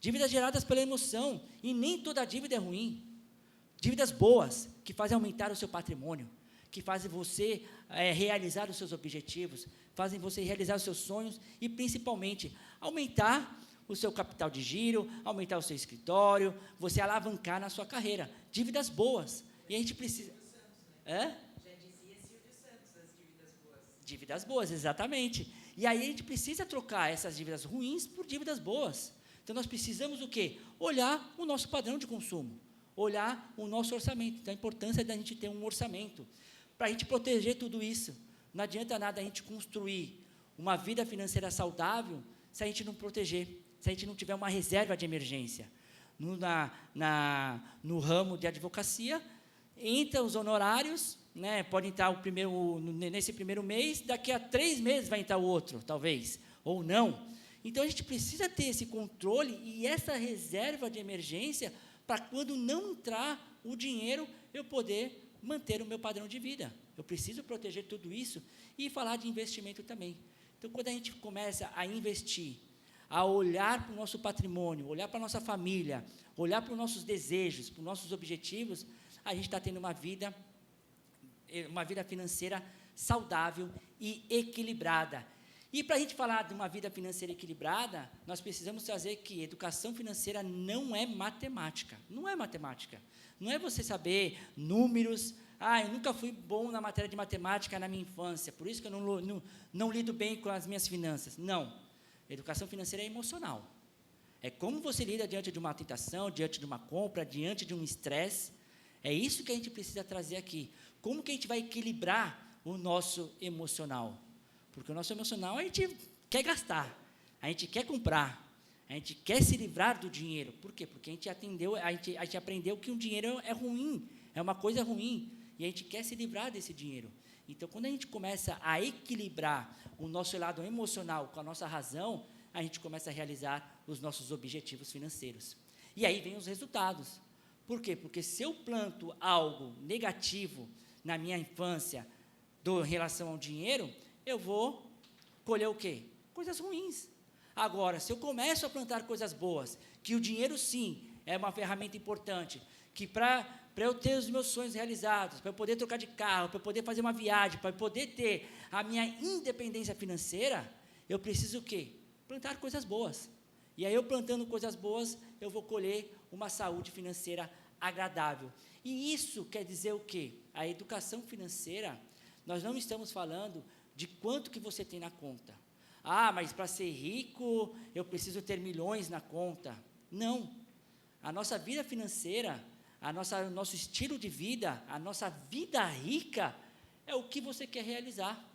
dívidas geradas pela emoção, e nem toda dívida é ruim. Dívidas boas, que fazem aumentar o seu patrimônio, que fazem você realizar os seus objetivos, fazem você realizar os seus sonhos e, principalmente, aumentar o seu capital de giro, aumentar o seu escritório, você alavancar na sua carreira. Dívidas boas. E a gente precisa... Já dizia Silvio Santos, as dívidas boas. Dívidas boas, exatamente. E aí a gente precisa trocar essas dívidas ruins por dívidas boas. Então, nós precisamos o quê? Olhar o nosso padrão de consumo, olhar o nosso orçamento. Então, a importância da gente ter um orçamento para a gente proteger tudo isso. Não adianta nada a gente construir uma vida financeira saudável se a gente não proteger, se a gente não tiver uma reserva de emergência. No ramo de advocacia, entra os honorários, né, pode entrar nesse primeiro mês, daqui a 3 meses vai entrar o outro, talvez, ou não. Então, a gente precisa ter esse controle e essa reserva de emergência para quando não entrar o dinheiro, eu poder manter o meu padrão de vida. Eu preciso proteger tudo isso e falar de investimento também. Então, quando a gente começa a investir, a olhar para o nosso patrimônio, olhar para a nossa família, olhar para os nossos desejos, para os nossos objetivos, a gente está tendo uma vida financeira saudável e equilibrada. E para a gente falar de uma vida financeira equilibrada, nós precisamos trazer que educação financeira não é matemática. Não é matemática. Não é você saber números. Eu nunca fui bom na matéria de matemática na minha infância, por isso que eu não lido bem com as minhas finanças. Não. Educação financeira é emocional. É como você lida diante de uma tentação, diante de uma compra, diante de um estresse. É isso que a gente precisa trazer aqui. Como que a gente vai equilibrar o nosso emocional? Porque o nosso emocional, a gente quer gastar, a gente quer comprar, a gente quer se livrar do dinheiro. Por quê? Porque a gente aprendeu que o dinheiro é ruim, é uma coisa ruim, e a gente quer se livrar desse dinheiro. Então, quando a gente começa a equilibrar o nosso lado emocional com a nossa razão, a gente começa a realizar os nossos objetivos financeiros. E aí vem os resultados. Por quê? Porque se eu planto algo negativo na minha infância em relação ao dinheiro, eu vou colher o quê? Coisas ruins. Agora, se eu começo a plantar coisas boas, que o dinheiro, sim, é uma ferramenta importante, que para eu ter os meus sonhos realizados, para eu poder trocar de carro, para eu poder fazer uma viagem, para eu poder ter a minha independência financeira, eu preciso o quê? Plantar coisas boas. E aí, eu plantando coisas boas, eu vou colher uma saúde financeira agradável. E isso quer dizer o quê? A educação financeira, nós não estamos falando de quanto que você tem na conta. Mas para ser rico, eu preciso ter milhões na conta. Não. A nossa vida financeira, o nosso estilo de vida, a nossa vida rica, é o que você quer realizar.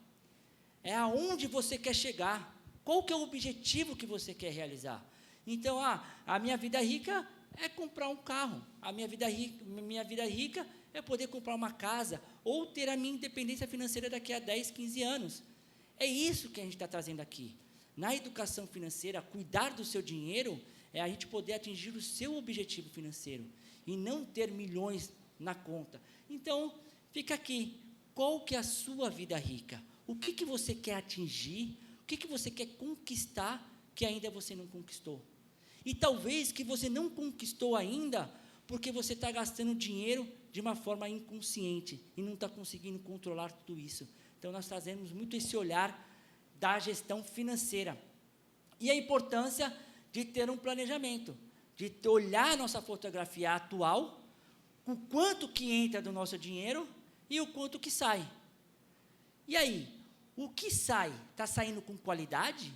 É aonde você quer chegar. Qual que é o objetivo que você quer realizar? Então, a minha vida rica é comprar um carro. A minha vida rica é poder comprar uma casa ou ter a minha independência financeira daqui a 10, 15 anos. É isso que a gente está trazendo aqui. Na educação financeira, cuidar do seu dinheiro é a gente poder atingir o seu objetivo financeiro e não ter milhões na conta. Então, fica aqui. Qual que é a sua vida rica? O que você quer atingir? O que você quer conquistar que ainda você não conquistou? E talvez que você não conquistou ainda porque você está gastando dinheiro de uma forma inconsciente e não está conseguindo controlar tudo isso. Então, nós trazemos muito esse olhar da gestão financeira. E a importância de ter um planejamento, de olhar a nossa fotografia atual, o quanto que entra do nosso dinheiro e o quanto que sai. E aí, o que sai? Está saindo com qualidade?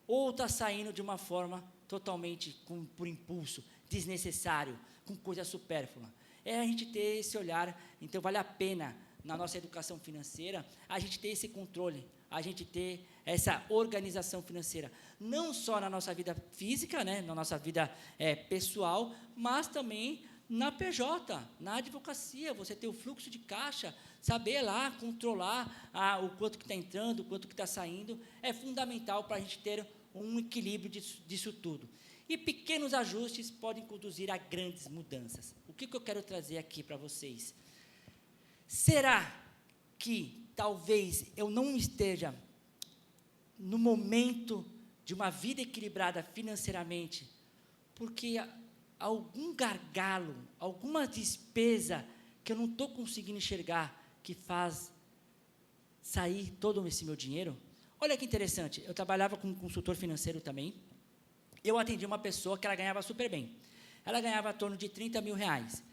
Ou está saindo de uma forma totalmente por impulso, desnecessário, com coisa supérflua? É a gente ter esse olhar. Então, vale a pena, na nossa educação financeira, a gente ter esse controle, a gente ter essa organização financeira, não só na nossa vida física, né, na nossa vida pessoal, mas também na PJ, na advocacia, você ter o fluxo de caixa, saber lá controlar o quanto que está entrando, o quanto que está saindo, é fundamental para a gente ter um equilíbrio disso tudo. E pequenos ajustes podem conduzir a grandes mudanças. O que eu quero trazer aqui para vocês? Será que talvez eu não esteja no momento de uma vida equilibrada financeiramente, porque algum gargalo, alguma despesa que eu não estou conseguindo enxergar, que faz sair todo esse meu dinheiro? Olha que interessante, eu trabalhava como consultor financeiro também, eu atendi uma pessoa que ela ganhava super bem, ela ganhava em torno de 30 mil reais,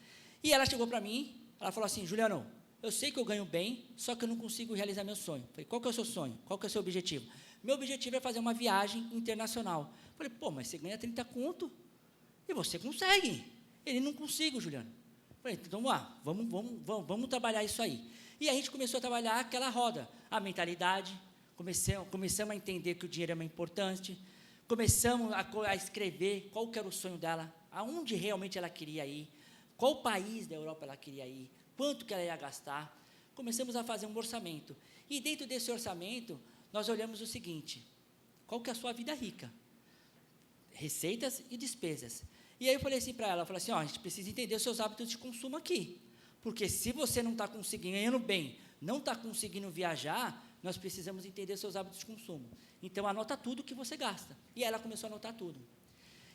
e ela chegou para mim, ela falou assim: Juliano, eu sei que eu ganho bem, só que eu não consigo realizar meu sonho. Falei: qual que é o seu sonho? Qual que é o seu objetivo? Meu objetivo é fazer uma viagem internacional. Falei: pô, mas você ganha 30 conto, e você consegue. Ele: não consigo, Juliano. Falei: então vamos trabalhar isso aí. E a gente começou a trabalhar aquela roda, a mentalidade, começamos a entender que o dinheiro é mais importante, começamos a escrever qual que era o sonho dela, aonde realmente ela queria ir, qual país da Europa ela queria ir, quanto que ela ia gastar. Começamos a fazer um orçamento. E dentro desse orçamento, nós olhamos o seguinte: qual que é a sua vida rica? Receitas e despesas. E aí eu falei assim para ela, falei assim: ó, a gente precisa entender os seus hábitos de consumo aqui, porque se você não está conseguindo, ganhando bem, não está conseguindo viajar, nós precisamos entender os seus hábitos de consumo. Então, anota tudo que você gasta. E ela começou a anotar tudo.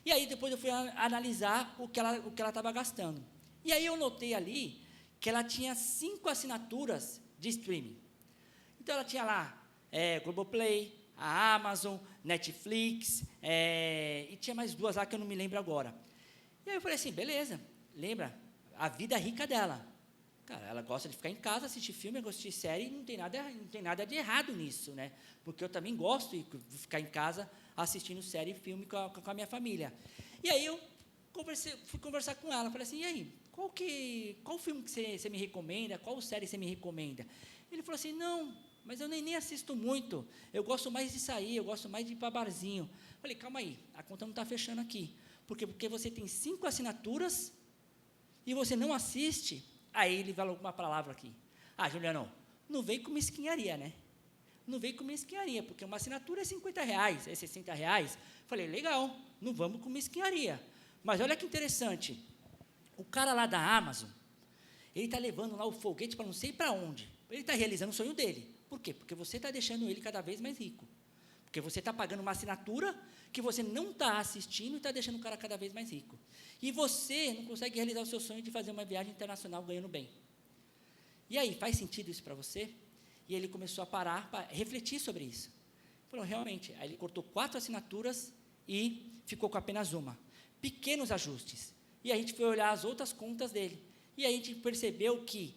E aí, depois eu fui analisar o que ela estava gastando. E aí eu notei ali que ela tinha 5 assinaturas de streaming. Então, ela tinha lá Globoplay, a Amazon, Netflix, e tinha mais 2 lá que eu não me lembro agora. E aí eu falei assim: beleza, lembra, a vida rica dela. Cara, ela gosta de ficar em casa, assistir filme, assistir série, não tem nada de errado nisso, né? Porque eu também gosto de ficar em casa assistindo série e filme com a minha família. E aí eu fui conversar com ela, falei assim: e aí, qual filme que você me recomenda, qual série você me recomenda? Ele falou assim: não, mas eu nem assisto muito, eu gosto mais de sair, eu gosto mais de ir para barzinho. Falei: calma aí, a conta não está fechando aqui, porque você tem 5 assinaturas e você não assiste. Aí ele falou uma palavra aqui: ah, Juliano, não vem com mesquinharia, né? Não vem com mesquinharia, porque uma assinatura é 50 reais, é 60 reais. Falei: legal, não vamos com mesquinharia. Mas olha que interessante, o cara lá da Amazon, ele está levando lá o foguete para não sei para onde. Ele está realizando o sonho dele. Por quê? Porque você está deixando ele cada vez mais rico. Porque você está pagando uma assinatura que você não está assistindo e está deixando o cara cada vez mais rico. E você não consegue realizar o seu sonho de fazer uma viagem internacional ganhando bem. E aí, faz sentido isso para você? E ele começou a parar para refletir sobre isso. Falou: realmente. Aí ele cortou 4 assinaturas e ficou com apenas uma. Pequenos ajustes. E a gente foi olhar as outras contas dele. E a gente percebeu que,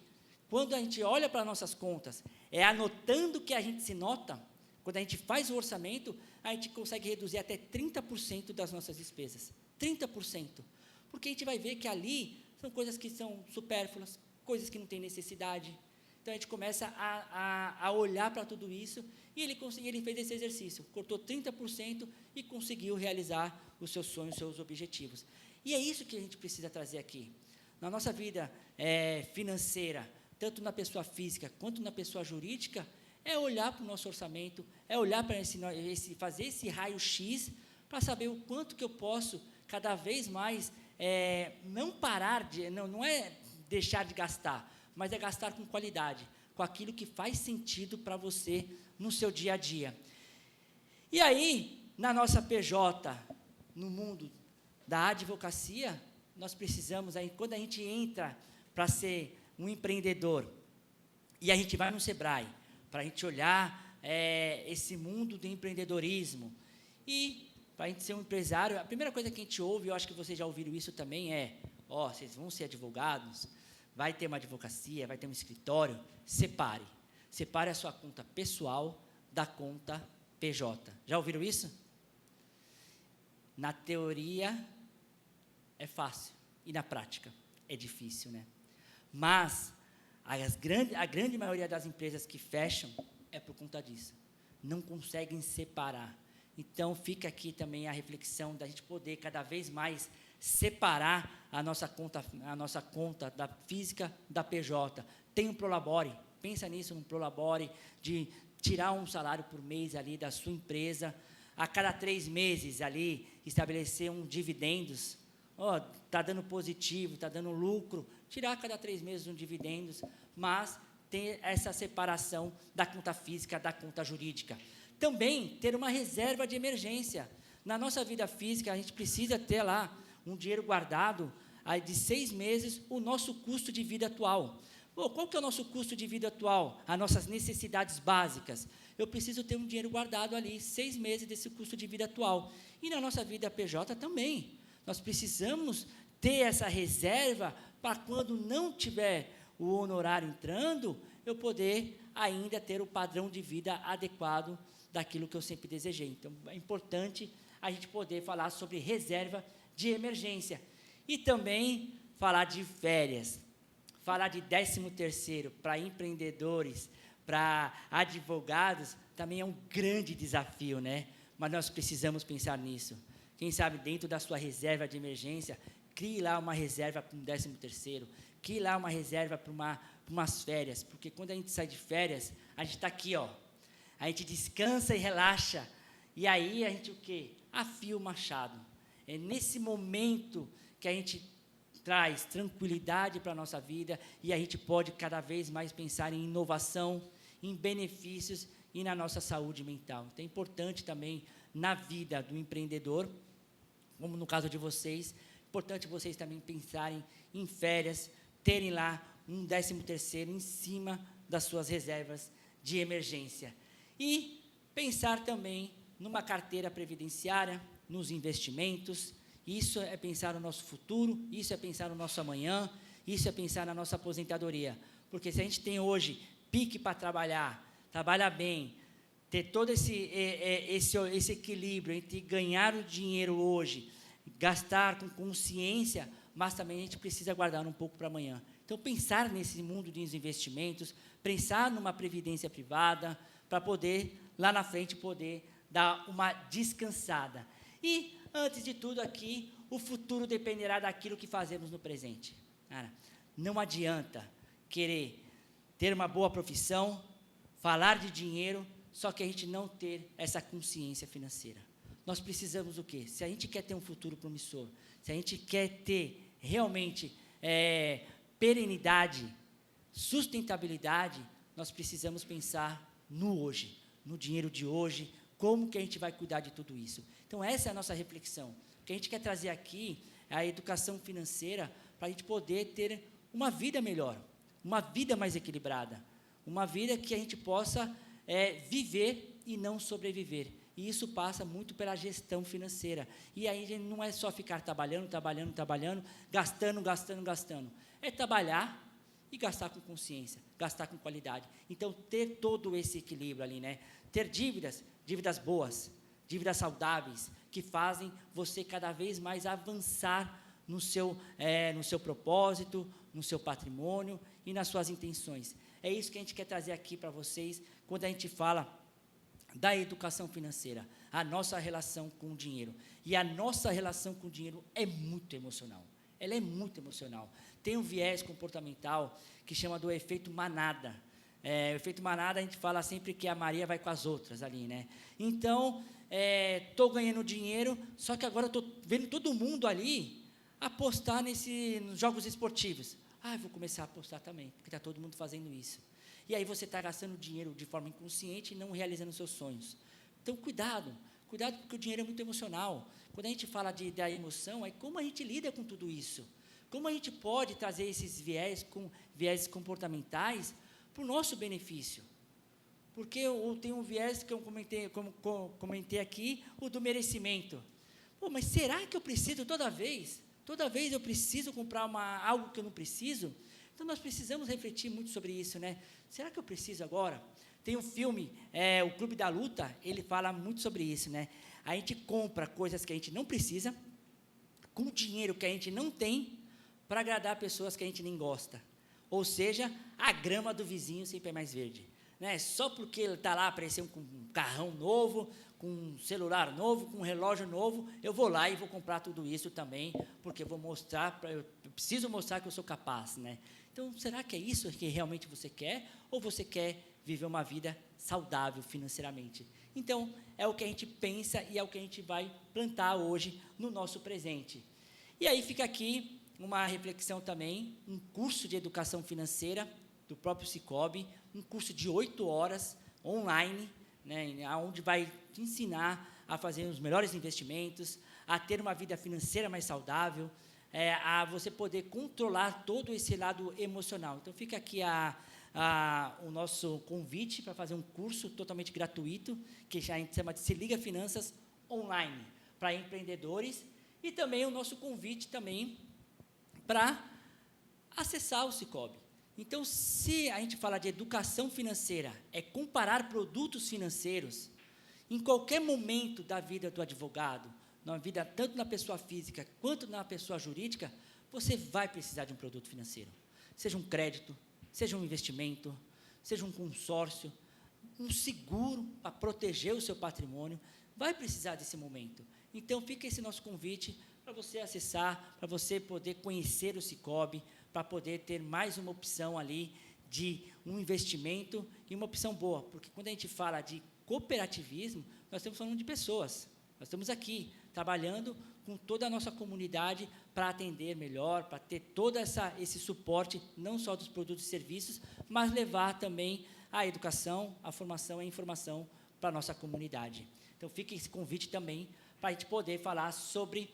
quando a gente olha para nossas contas, anotando que a gente se nota, quando a gente faz o orçamento, a gente consegue reduzir até 30% das nossas despesas. 30%. Porque a gente vai ver que ali são coisas que são supérfluas, coisas que não têm necessidade. Então, a gente começa a olhar para tudo isso, e ele fez esse exercício, cortou 30% e conseguiu realizar os seus sonhos, os seus objetivos. E é isso que a gente precisa trazer aqui. Na nossa vida financeira, tanto na pessoa física quanto na pessoa jurídica, é olhar para o nosso orçamento, é olhar para fazer esse raio-x para saber o quanto que eu posso cada vez mais não parar não é deixar de gastar, mas é gastar com qualidade, com aquilo que faz sentido para você no seu dia a dia. E aí, na nossa PJ, no mundo da advocacia, nós precisamos, aí, quando a gente entra para ser um empreendedor, e a gente vai no Sebrae, para a gente olhar esse mundo do empreendedorismo, e para a gente ser um empresário, a primeira coisa que a gente ouve, eu acho que vocês já ouviram isso também, vocês vão ser advogados, vai ter uma advocacia, vai ter um escritório, separe a sua conta pessoal da conta PJ. Já ouviram isso? Na teoria é fácil, e na prática é difícil, né? Mas a grande maioria das empresas que fecham é por conta disso. Não conseguem separar. Então, fica aqui também a reflexão da gente poder cada vez mais separar a nossa conta da física da PJ. Tem um Prolabore, pensa nisso, num Prolabore, de tirar um salário por mês ali da sua empresa, a cada 3 meses ali, estabelecer um dividendos, está dando positivo, está dando lucro, tirar a cada 3 meses um dividendos, mas ter essa separação da conta física da conta jurídica. Também ter uma reserva de emergência. Na nossa vida física, a gente precisa ter lá um dinheiro guardado aí de 6 meses, o nosso custo de vida atual. Qual que é o nosso custo de vida atual? As nossas necessidades básicas. Eu preciso ter um dinheiro guardado ali, 6 meses desse custo de vida atual. E na nossa vida PJ também. Nós precisamos ter essa reserva para quando não tiver o honorário entrando, eu poder ainda ter o padrão de vida adequado daquilo que eu sempre desejei. Então, é importante a gente poder falar sobre reserva de emergência. E também falar de férias, falar de 13º para empreendedores, para advogados, também é um grande desafio, né? Mas nós precisamos pensar nisso. Quem sabe, dentro da sua reserva de emergência, crie lá uma reserva para um 13º, crie lá uma reserva para umas férias, porque quando a gente sai de férias, a gente está aqui, a gente descansa e relaxa, e aí a gente o quê? Afia o machado. É nesse momento que a gente traz tranquilidade para a nossa vida e a gente pode cada vez mais pensar em inovação, em benefícios e na nossa saúde mental. Então, é importante também na vida do empreendedor, como no caso de vocês, importante vocês também pensarem em férias, terem lá um 13º em cima das suas reservas de emergência. E pensar também numa carteira previdenciária, nos investimentos. Isso é pensar no nosso futuro, isso é pensar no nosso amanhã, isso é pensar na nossa aposentadoria. Porque se a gente tem hoje pique para trabalhar bem, ter todo esse equilíbrio entre ganhar o dinheiro hoje, gastar com consciência, mas também a gente precisa guardar um pouco para amanhã. Então, pensar nesse mundo dos investimentos, pensar numa previdência privada, para poder, lá na frente, poder dar uma descansada. E, antes de tudo aqui, o futuro dependerá daquilo que fazemos no presente. Cara, não adianta querer ter uma boa profissão, falar de dinheiro, só que a gente não ter essa consciência financeira. Nós precisamos o quê? Se a gente quer ter um futuro promissor, se a gente quer ter realmente perenidade, sustentabilidade, nós precisamos pensar no hoje, no dinheiro de hoje, como que a gente vai cuidar de tudo isso. Então, essa é a nossa reflexão. O que a gente quer trazer aqui é a educação financeira para a gente poder ter uma vida melhor, uma vida mais equilibrada, uma vida que a gente possa viver e não sobreviver. E isso passa muito pela gestão financeira. E aí não é só ficar trabalhando, gastando. É trabalhar e gastar com consciência, gastar com qualidade. Então, ter todo esse equilíbrio ali, né? Ter dívidas boas, dívidas saudáveis, que fazem você cada vez mais avançar no seu propósito, no seu patrimônio e nas suas intenções. É isso que a gente quer trazer aqui para vocês, quando a gente fala da educação financeira, a nossa relação com o dinheiro. E a nossa relação com o dinheiro é muito emocional. Ela é muito emocional. Tem um viés comportamental que chama do efeito manada. O efeito manada, a gente fala sempre que a Maria vai com as outras ali, né? Então, estou ganhando dinheiro, só que agora estou vendo todo mundo ali apostar nos jogos esportivos. Vou começar a apostar também, porque está todo mundo fazendo isso. E aí você está gastando dinheiro de forma inconsciente e não realizando seus sonhos. Então, cuidado porque o dinheiro é muito emocional. Quando a gente fala da emoção, é como a gente lida com tudo isso. Como a gente pode trazer esses viés comportamentais para o nosso benefício. Porque eu tenho um viés que eu comentei aqui, o do merecimento. Mas será que eu preciso toda vez? Toda vez eu preciso comprar algo que eu não preciso? Então, nós precisamos refletir muito sobre isso, né? Será que eu preciso agora? Tem um filme, O Clube da Luta, ele fala muito sobre isso, né? A gente compra coisas que a gente não precisa, com dinheiro que a gente não tem, para agradar pessoas que a gente nem gosta. Ou seja, a grama do vizinho sempre é mais verde. Né? Só porque ele está lá, apareceu com um carrão novo, com um celular novo, com um relógio novo, eu vou lá e vou comprar tudo isso também, porque eu preciso mostrar que eu sou capaz, né? Então, será que é isso que realmente você quer? Ou você quer viver uma vida saudável financeiramente? Então, é o que a gente pensa e é o que a gente vai plantar hoje no nosso presente. E aí fica aqui uma reflexão também, um curso de educação financeira do próprio Sicoob, um curso de 8 horas, online, né, onde vai te ensinar a fazer os melhores investimentos, a ter uma vida financeira mais saudável, a você poder controlar todo esse lado emocional. Então, fica aqui o nosso convite para fazer um curso totalmente gratuito, que a gente chama de Se Liga Finanças Online, para empreendedores, e também o nosso convite também para acessar o Sicoob. Então, se a gente fala de educação financeira, é comparar produtos financeiros, em qualquer momento da vida do advogado, na vida tanto na pessoa física quanto na pessoa jurídica, você vai precisar de um produto financeiro. Seja um crédito, seja um investimento, seja um consórcio, um seguro para proteger o seu patrimônio, vai precisar desse momento. Então, fica esse nosso convite para você acessar, para você poder conhecer o Sicoob, para poder ter mais uma opção ali de um investimento e uma opção boa, porque quando a gente fala de cooperativismo, nós estamos falando de pessoas, nós estamos aqui trabalhando com toda a nossa comunidade para atender melhor, para ter todo esse suporte, não só dos produtos e serviços, mas levar também a educação, a formação e a informação para a nossa comunidade. Então, fica esse convite também para a gente poder falar sobre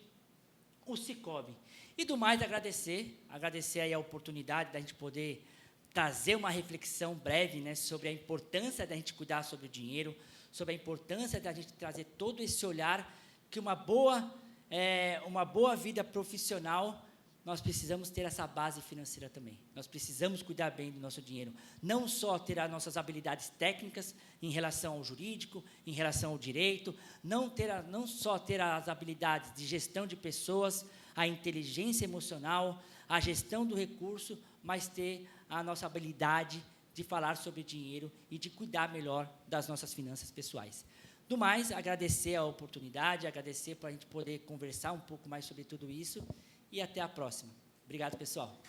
o Sicoob. E do mais, agradecer aí a oportunidade da gente poder trazer uma reflexão breve, né, sobre a importância da gente cuidar sobre o dinheiro, sobre a importância da gente trazer todo esse olhar que uma boa vida profissional, nós precisamos ter essa base financeira também. Nós precisamos cuidar bem do nosso dinheiro. Não só ter as nossas habilidades técnicas em relação ao jurídico, em relação ao direito, não só ter as habilidades de gestão de pessoas, a inteligência emocional, a gestão do recurso, mas ter a nossa habilidade de falar sobre dinheiro e de cuidar melhor das nossas finanças pessoais. Do mais, agradecer a oportunidade, agradecer para a gente poder conversar um pouco mais sobre tudo isso e até a próxima. Obrigado, pessoal.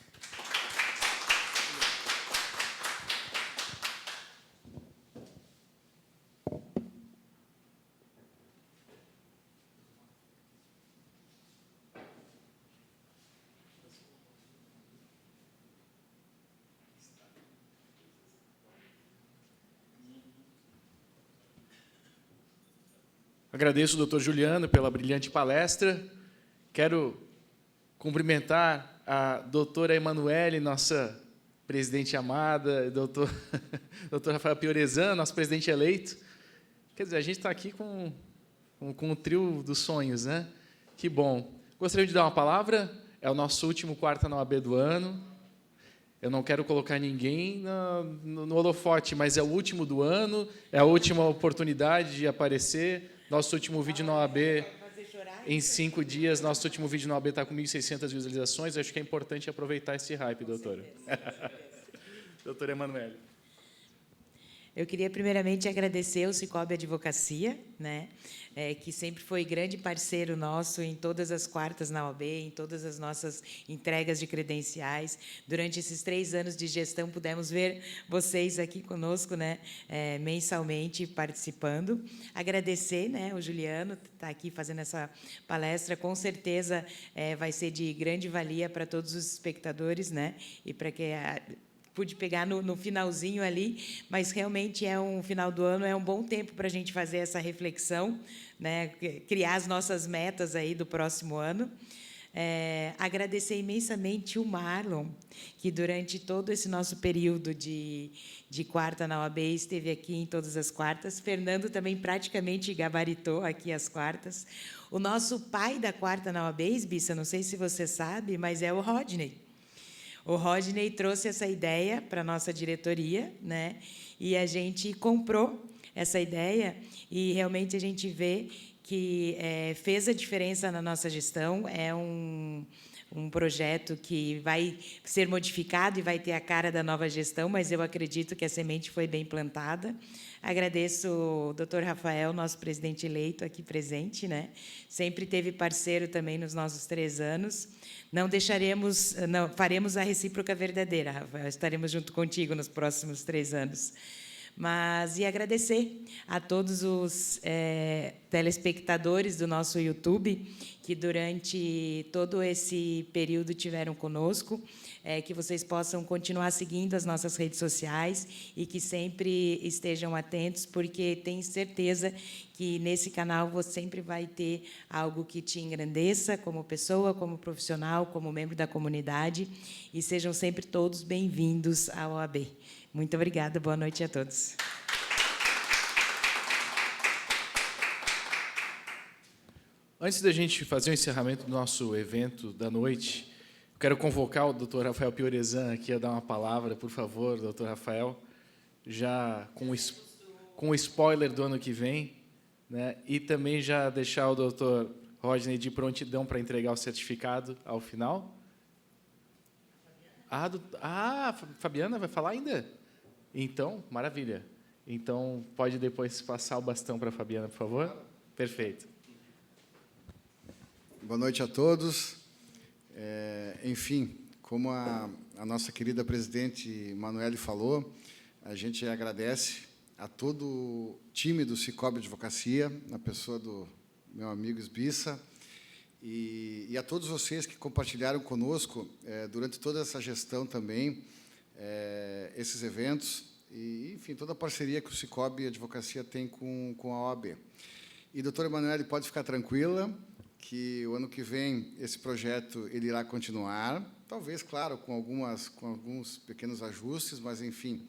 Agradeço ao doutor Juliano pela brilhante palestra. Quero cumprimentar a doutora Emanuele, nossa presidente amada, doutor Rafael Piorezan, nosso presidente eleito. Quer dizer, a gente está aqui com o trio dos sonhos, né? Que bom. Gostaria de dar uma palavra. É o nosso último quarta na OAB do ano. Eu não quero colocar ninguém no holofote, mas é o último do ano, é a última oportunidade de aparecer. Nosso último vídeo na OAB, em 5 dias, nosso último vídeo na OAB está com 1.600 visualizações. Acho que é importante aproveitar esse hype, doutora. Doutora Emanuele. Eu queria, primeiramente, agradecer ao Sicoob Advocacia, né, que sempre foi grande parceiro nosso em todas as quartas na OAB, em todas as nossas entregas de credenciais. Durante esses 3 anos de gestão, pudemos ver vocês aqui conosco, né, mensalmente participando. Agradecer, né, o Juliano, está aqui fazendo essa palestra, com certeza vai ser de grande valia para todos os espectadores, né, e para que pude pegar no finalzinho ali, mas realmente é um final do ano, é um bom tempo para a gente fazer essa reflexão, né, criar as nossas metas aí do próximo ano. Agradecer imensamente o Marlon, que durante todo esse nosso período de quarta na OAB esteve aqui em todas as quartas. Fernando também praticamente gabaritou aqui as quartas. O nosso pai da quarta na OAB, Bissa, não sei se você sabe, mas é o Rodney. O Rodney trouxe essa ideia para a nossa diretoria, né? E a gente comprou essa ideia e realmente a gente vê que fez a diferença na nossa gestão. É um um projeto que vai ser modificado e vai ter a cara da nova gestão, mas eu acredito que a semente foi bem plantada. Agradeço o doutor Rafael, nosso presidente eleito aqui presente, né? Sempre teve parceiro também nos nossos 3 anos. Não deixaremos, não, faremos a recíproca verdadeira, Rafael. Estaremos junto contigo nos próximos 3 anos. Mas, e agradecer a todos os telespectadores do nosso YouTube, que durante todo esse período tiveram conosco, que vocês possam continuar seguindo as nossas redes sociais e que sempre estejam atentos, porque tenho certeza que nesse canal você sempre vai ter algo que te engrandeça como pessoa, como profissional, como membro da comunidade, e sejam sempre todos bem-vindos à OAB. Muito obrigada, boa noite a todos. Antes da gente fazer o encerramento do nosso evento da noite, eu quero convocar o Dr. Rafael Piorezan aqui a dar uma palavra, por favor, Dr. Rafael, já com o spoiler do ano que vem, né? E também já deixar o Dr. Rodney de prontidão para entregar o certificado ao final. Fabiana vai falar ainda? Então, maravilha. Então, pode depois passar o bastão para a Fabiana, por favor? Perfeito. Boa noite a todos. Enfim, como a nossa querida presidente Manoeli falou, a gente agradece a todo o time do Cicobi Advocacia, na pessoa do meu amigo Esbissa, e a todos vocês que compartilharam conosco, durante toda essa gestão também, esses eventos, e, enfim, toda a parceria que o Cicobi Advocacia tem com a OAB. E, doutora Manoeli, pode ficar tranquila, que o ano que vem esse projeto ele irá continuar, talvez, claro, com alguns pequenos ajustes, mas, enfim,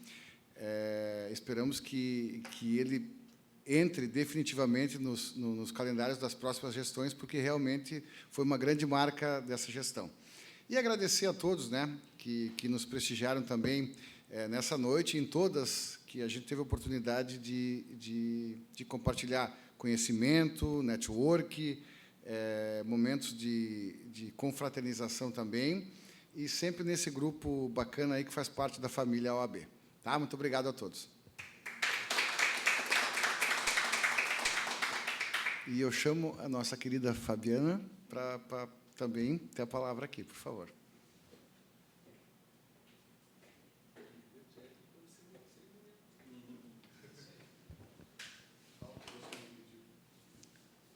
esperamos que ele entre definitivamente nos calendários das próximas gestões, porque realmente foi uma grande marca dessa gestão. E agradecer a todos, né, que nos prestigiaram também nessa noite, em todas que a gente teve a oportunidade de compartilhar conhecimento, network, momentos de confraternização também, e sempre nesse grupo bacana aí que faz parte da família OAB. Tá? Muito obrigado a todos. E eu chamo a nossa querida Fabiana para também ter a palavra aqui, por favor.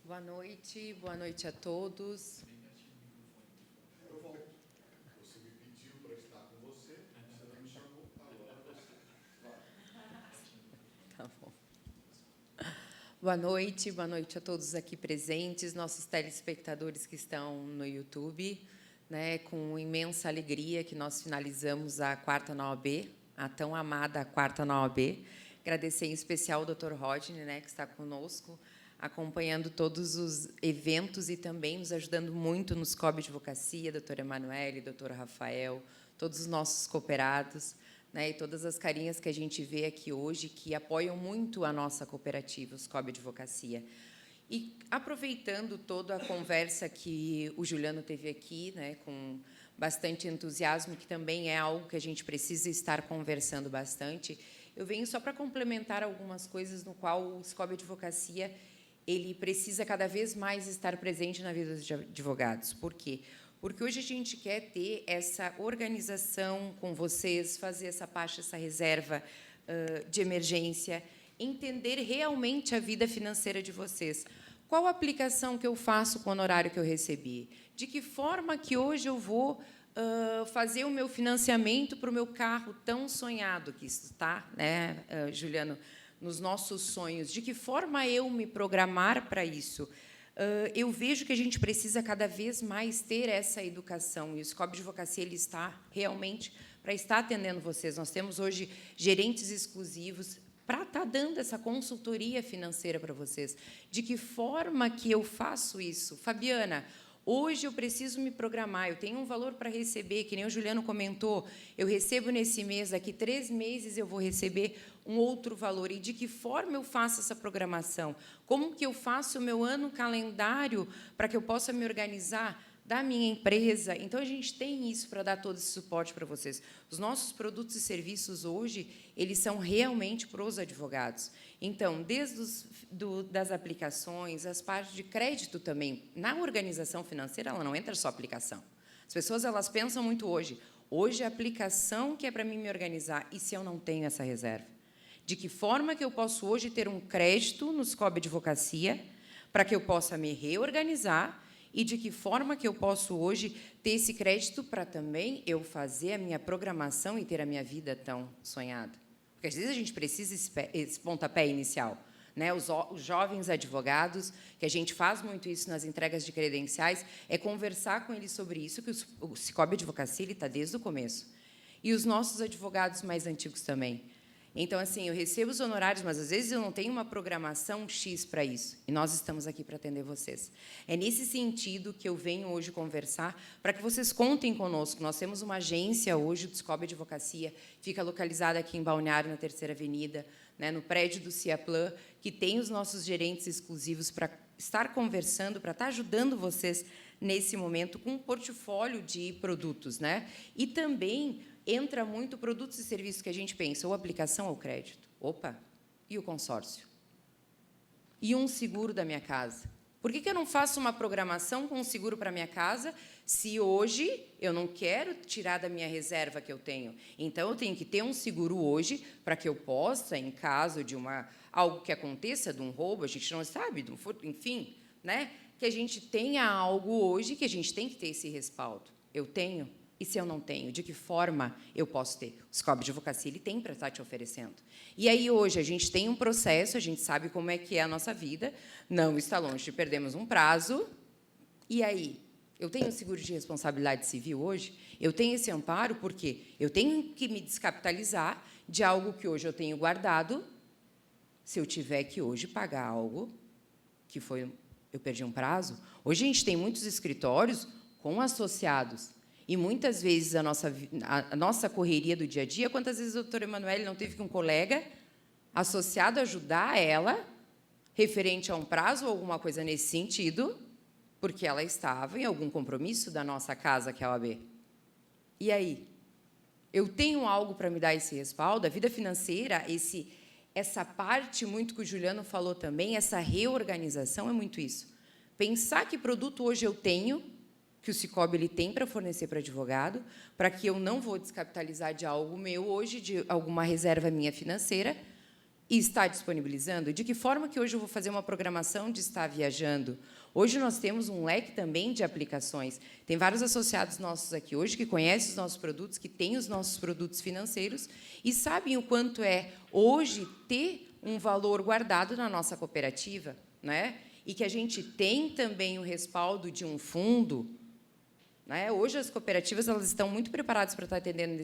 Boa noite a todos. Você me pediu para estar com você, você não me chamou, agora você. Tá bom. Boa noite a todos aqui presentes, nossos telespectadores que estão no YouTube, né, com imensa alegria que nós finalizamos a 4ª na OAB, a tão amada 4ª na OAB. Agradecer em especial ao Dr. Rodney, né, que está conosco, acompanhando todos os eventos e também nos ajudando muito no Cicobi Advocacia, doutora Emanuele, doutor Rafael, todos os nossos cooperados, né, e todas as carinhas que a gente vê aqui hoje, que apoiam muito a nossa cooperativa, o Cicobi Advocacia. E, aproveitando toda a conversa que o Juliano teve aqui, né, com bastante entusiasmo, que também é algo que a gente precisa estar conversando bastante, eu venho só para complementar algumas coisas no qual o Cicobi Advocacia ele precisa cada vez mais estar presente na vida dos advogados. Por quê? Porque hoje a gente quer ter essa organização com vocês, fazer essa parte, essa reserva de emergência, entender realmente a vida financeira de vocês. Qual a aplicação que eu faço com o honorário que eu recebi? De que forma que hoje eu vou fazer o meu financiamento para o meu carro tão sonhado, que está, né, Juliano, nos nossos sonhos, de que forma eu me programar para isso? Eu vejo que a gente precisa cada vez mais ter essa educação, e o Cicobi Advocacia ele está realmente para estar atendendo vocês. Nós temos hoje gerentes exclusivos para estar dando essa consultoria financeira para vocês. De que forma que eu faço isso? Fabiana, hoje eu preciso me programar, eu tenho um valor para receber, que nem o Juliano comentou, eu recebo nesse mês, daqui 3 meses eu vou receber um outro valor. E de que forma eu faço essa programação? Como que eu faço o meu ano calendário para que eu possa me organizar da minha empresa. Então, a gente tem isso para dar todo esse suporte para vocês. Os nossos produtos e serviços, hoje, eles são realmente para os advogados. Então, desde das aplicações, as partes de crédito também. Na organização financeira, ela não entra só aplicação. As pessoas, elas pensam muito hoje. Hoje, a aplicação que é para mim me organizar, e se eu não tenho essa reserva? De que forma que eu posso hoje ter um crédito no Cicobi Advocacia para que eu possa me reorganizar e de que forma que eu posso hoje ter esse crédito para também eu fazer a minha programação e ter a minha vida tão sonhada. Porque, às vezes, a gente precisa esse pontapé inicial. Né? Os jovens advogados, que a gente faz muito isso nas entregas de credenciais, é conversar com eles sobre isso, que o Cicobi Advocacia está desde o começo. E os nossos advogados mais antigos também. Então, assim, eu recebo os honorários, mas, às vezes, eu não tenho uma programação X para isso. E nós estamos aqui para atender vocês. É nesse sentido que eu venho hoje conversar, para que vocês contem conosco. Nós temos uma agência hoje do Cicobi Advocacia, fica localizada aqui em Balneário, na Terceira Avenida, né, no prédio do Ciaplan, que tem os nossos gerentes exclusivos para estar conversando, para estar ajudando vocês nesse momento com um portfólio de produtos. Né? E também entra muito produtos e serviços que a gente pensa, ou aplicação ou crédito. Opa, e o consórcio? E um seguro da minha casa? Por que eu não faço uma programação com um seguro para a minha casa, se hoje eu não quero tirar da minha reserva que eu tenho? Então, eu tenho que ter um seguro hoje para que eu possa, em caso de algo que aconteça, de um roubo, a gente não sabe, de um furto, enfim, né? Que a gente tenha algo hoje que a gente tem que ter esse respaldo. Eu tenho? E se eu não tenho, de que forma eu posso ter? O Cicobi Advocacia ele tem para estar te oferecendo. E aí, hoje, a gente tem um processo, a gente sabe como é que é a nossa vida, não está longe de perdermos um prazo. E aí, eu tenho seguro de responsabilidade civil hoje? Eu tenho esse amparo porque eu tenho que me descapitalizar de algo que hoje eu tenho guardado, se eu tiver que hoje pagar algo que eu perdi um prazo. Hoje, a gente tem muitos escritórios com associados. E, muitas vezes, a nossa correria do dia a dia, quantas vezes a doutora Emanuele não teve que um colega associado ajudar ela, referente a um prazo ou alguma coisa nesse sentido, porque ela estava em algum compromisso da nossa casa, que é a OAB. E aí? Eu tenho algo para me dar esse respaldo? A vida financeira, essa parte muito que o Juliano falou também, essa reorganização é muito isso. Pensar que produto hoje eu tenho, que o Cicobi ele tem para fornecer para advogado, para que eu não vou descapitalizar de algo meu hoje, de alguma reserva minha financeira, e estar disponibilizando. De que forma que hoje eu vou fazer uma programação de estar viajando? Hoje nós temos um leque também de aplicações. Tem vários associados nossos aqui hoje que conhecem os nossos produtos, que têm os nossos produtos financeiros e sabem o quanto é, hoje, ter um valor guardado na nossa cooperativa, né? E que a gente tem também o respaldo de um fundo. Hoje, as cooperativas elas estão muito preparadas para estar atendendo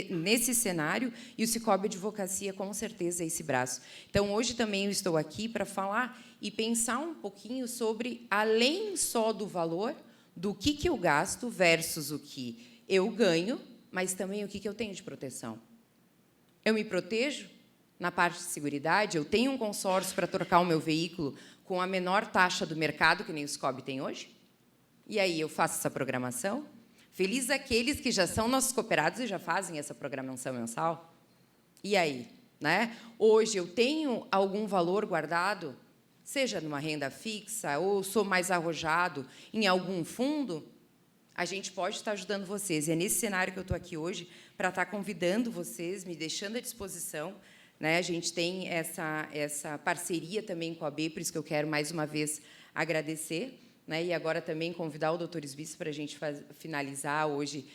nesse cenário, e o Cicobi Advocacia, com certeza, é esse braço. Então, hoje também eu estou aqui para falar e pensar um pouquinho sobre, além só do valor, do que eu gasto versus o que eu ganho, mas também o que eu tenho de proteção. Eu me protejo na parte de seguridade, eu tenho um consórcio para trocar o meu veículo com a menor taxa do mercado, que nem o Cicobi tem hoje? E aí, eu faço essa programação? Feliz aqueles que já são nossos cooperados e já fazem essa programação mensal? E aí? Né? Hoje, eu tenho algum valor guardado, seja numa renda fixa, ou sou mais arrojado em algum fundo? A gente pode estar ajudando vocês. E é nesse cenário que eu estou aqui hoje, para estar convidando vocês, me deixando à disposição. Né? A gente tem essa parceria também com a AB, por isso que eu quero, mais uma vez, agradecer. Né? E agora também convidar o doutor Sbis para a gente finalizar hoje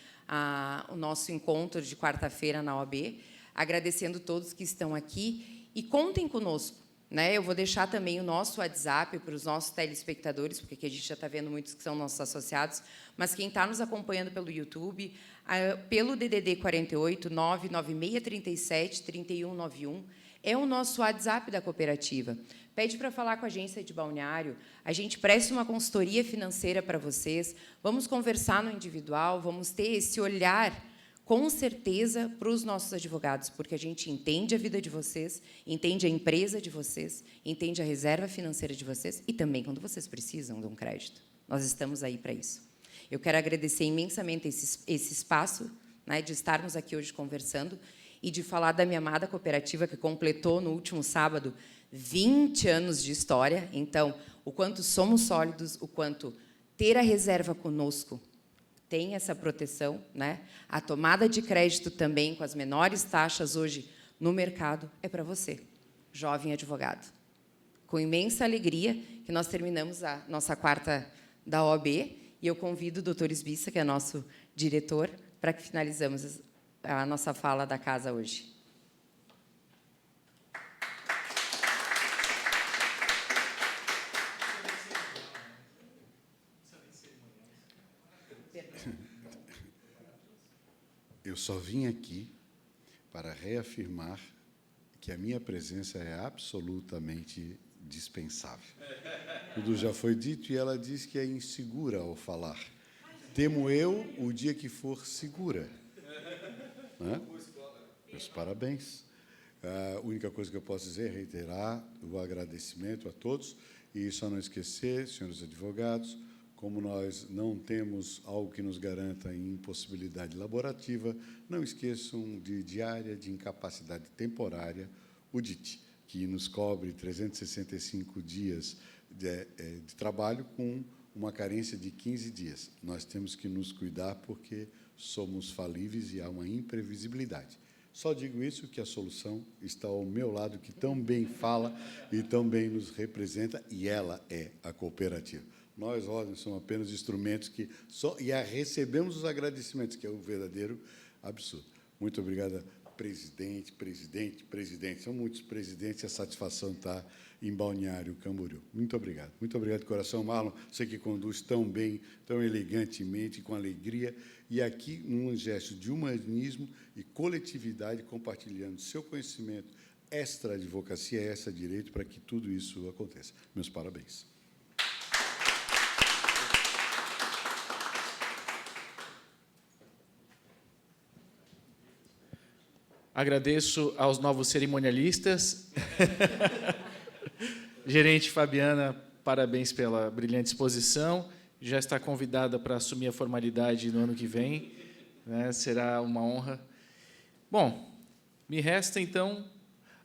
o nosso encontro de quarta-feira na OAB, agradecendo todos que estão aqui. E contem conosco. Né? Eu vou deixar também o nosso WhatsApp para os nossos telespectadores, porque aqui a gente já está vendo muitos que são nossos associados, mas quem está nos acompanhando pelo YouTube, pelo DDD 48 99637 3191, é o nosso WhatsApp da cooperativa. Pede para falar com a agência de Balneário, a gente presta uma consultoria financeira para vocês, vamos conversar no individual, vamos ter esse olhar, com certeza, para os nossos advogados, porque a gente entende a vida de vocês, entende a empresa de vocês, entende a reserva financeira de vocês e também quando vocês precisam de um crédito. Nós estamos aí para isso. Eu quero agradecer imensamente esse espaço, né, de estarmos aqui hoje conversando e de falar da minha amada cooperativa, que completou no último sábado 20 anos de história. Então, o quanto somos sólidos, o quanto ter a reserva conosco tem essa proteção, né? A tomada de crédito também, com as menores taxas hoje no mercado, é para você, jovem advogado. Com imensa alegria que nós terminamos a nossa quarta da OAB, e eu convido o doutor Esbissa, que é nosso diretor, para que finalizemos a nossa fala da casa hoje. Eu só vim aqui para reafirmar que a minha presença é absolutamente dispensável. Tudo já foi dito e ela diz que é insegura ao falar. Temo eu o dia que for segura. Né? Meus parabéns. A única coisa que eu posso dizer é reiterar o agradecimento a todos e só não esquecer, senhores advogados, como nós não temos algo que nos garanta impossibilidade laborativa, não esqueçam de diária de incapacidade temporária, o DIT, que nos cobre 365 dias de trabalho com uma carência de 15 dias. Nós temos que nos cuidar porque somos falíveis e há uma imprevisibilidade. Só digo isso, que a solução está ao meu lado, que tão bem fala e tão bem nos representa, e ela é a cooperativa. Nós, ordens, somos apenas instrumentos que só recebemos os agradecimentos, que é o verdadeiro absurdo. Muito obrigada, presidente. São muitos presidentes e a satisfação está em Balneário Camboriú. Muito obrigado. Muito obrigado de coração, Marlon. Você que conduz tão bem, tão elegantemente, com alegria, e aqui num gesto de humanismo e coletividade, compartilhando seu conhecimento, extra advocacia, extra direito, para que tudo isso aconteça. Meus parabéns. Agradeço aos novos cerimonialistas. Gerente Fabiana, parabéns pela brilhante exposição. Já está convidada para assumir a formalidade no ano que vem, né? Será uma honra. Bom, me resta, então,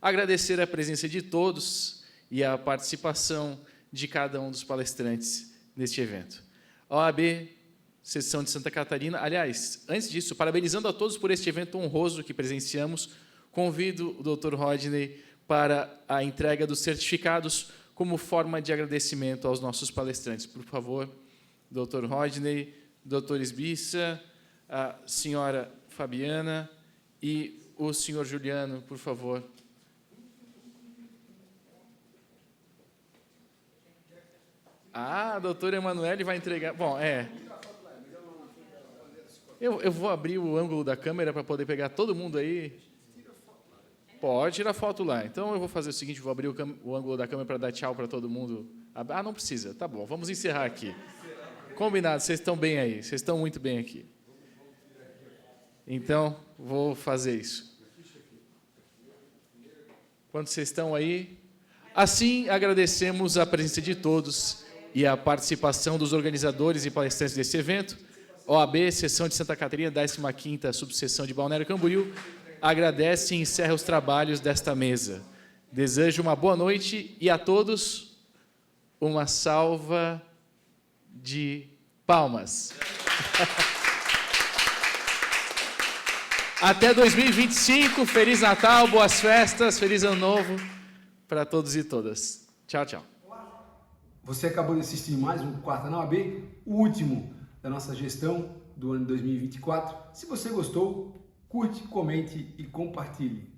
agradecer a presença de todos e a participação de cada um dos palestrantes neste evento. OAB, Seção de Santa Catarina. Aliás, antes disso, parabenizando a todos por este evento honroso que presenciamos, convido o Dr. Rodney para a entrega dos certificados como forma de agradecimento aos nossos palestrantes. Por favor, Dr. Rodney, Dr. Esbissa, a senhora Fabiana e o senhor Juliano, por favor. Ah, a doutora Emanuele vai entregar... Bom, Eu vou abrir o ângulo da câmera para poder pegar todo mundo aí. Pode tirar foto lá. Então, eu vou fazer o seguinte, vou abrir o ângulo da câmera para dar tchau para todo mundo. Ah, não precisa. Tá bom, vamos encerrar aqui. Combinado, vocês estão bem aí. Vocês estão muito bem aqui. Então, vou fazer isso. Quando vocês estão aí... Assim, agradecemos a presença de todos e a participação dos organizadores e palestrantes desse evento. OAB, Seção de Santa Catarina, 15ª Subseção de Balneário Camboriú, agradece e encerra os trabalhos desta mesa. Desejo uma boa noite e a todos uma salva de palmas. Até 2025, Feliz Natal, boas festas, Feliz Ano Novo para todos e todas. Tchau, tchau. Você acabou de assistir mais um Quarta na OAB, o último da nossa gestão do ano 2024. Se você gostou, curte, comente e compartilhe.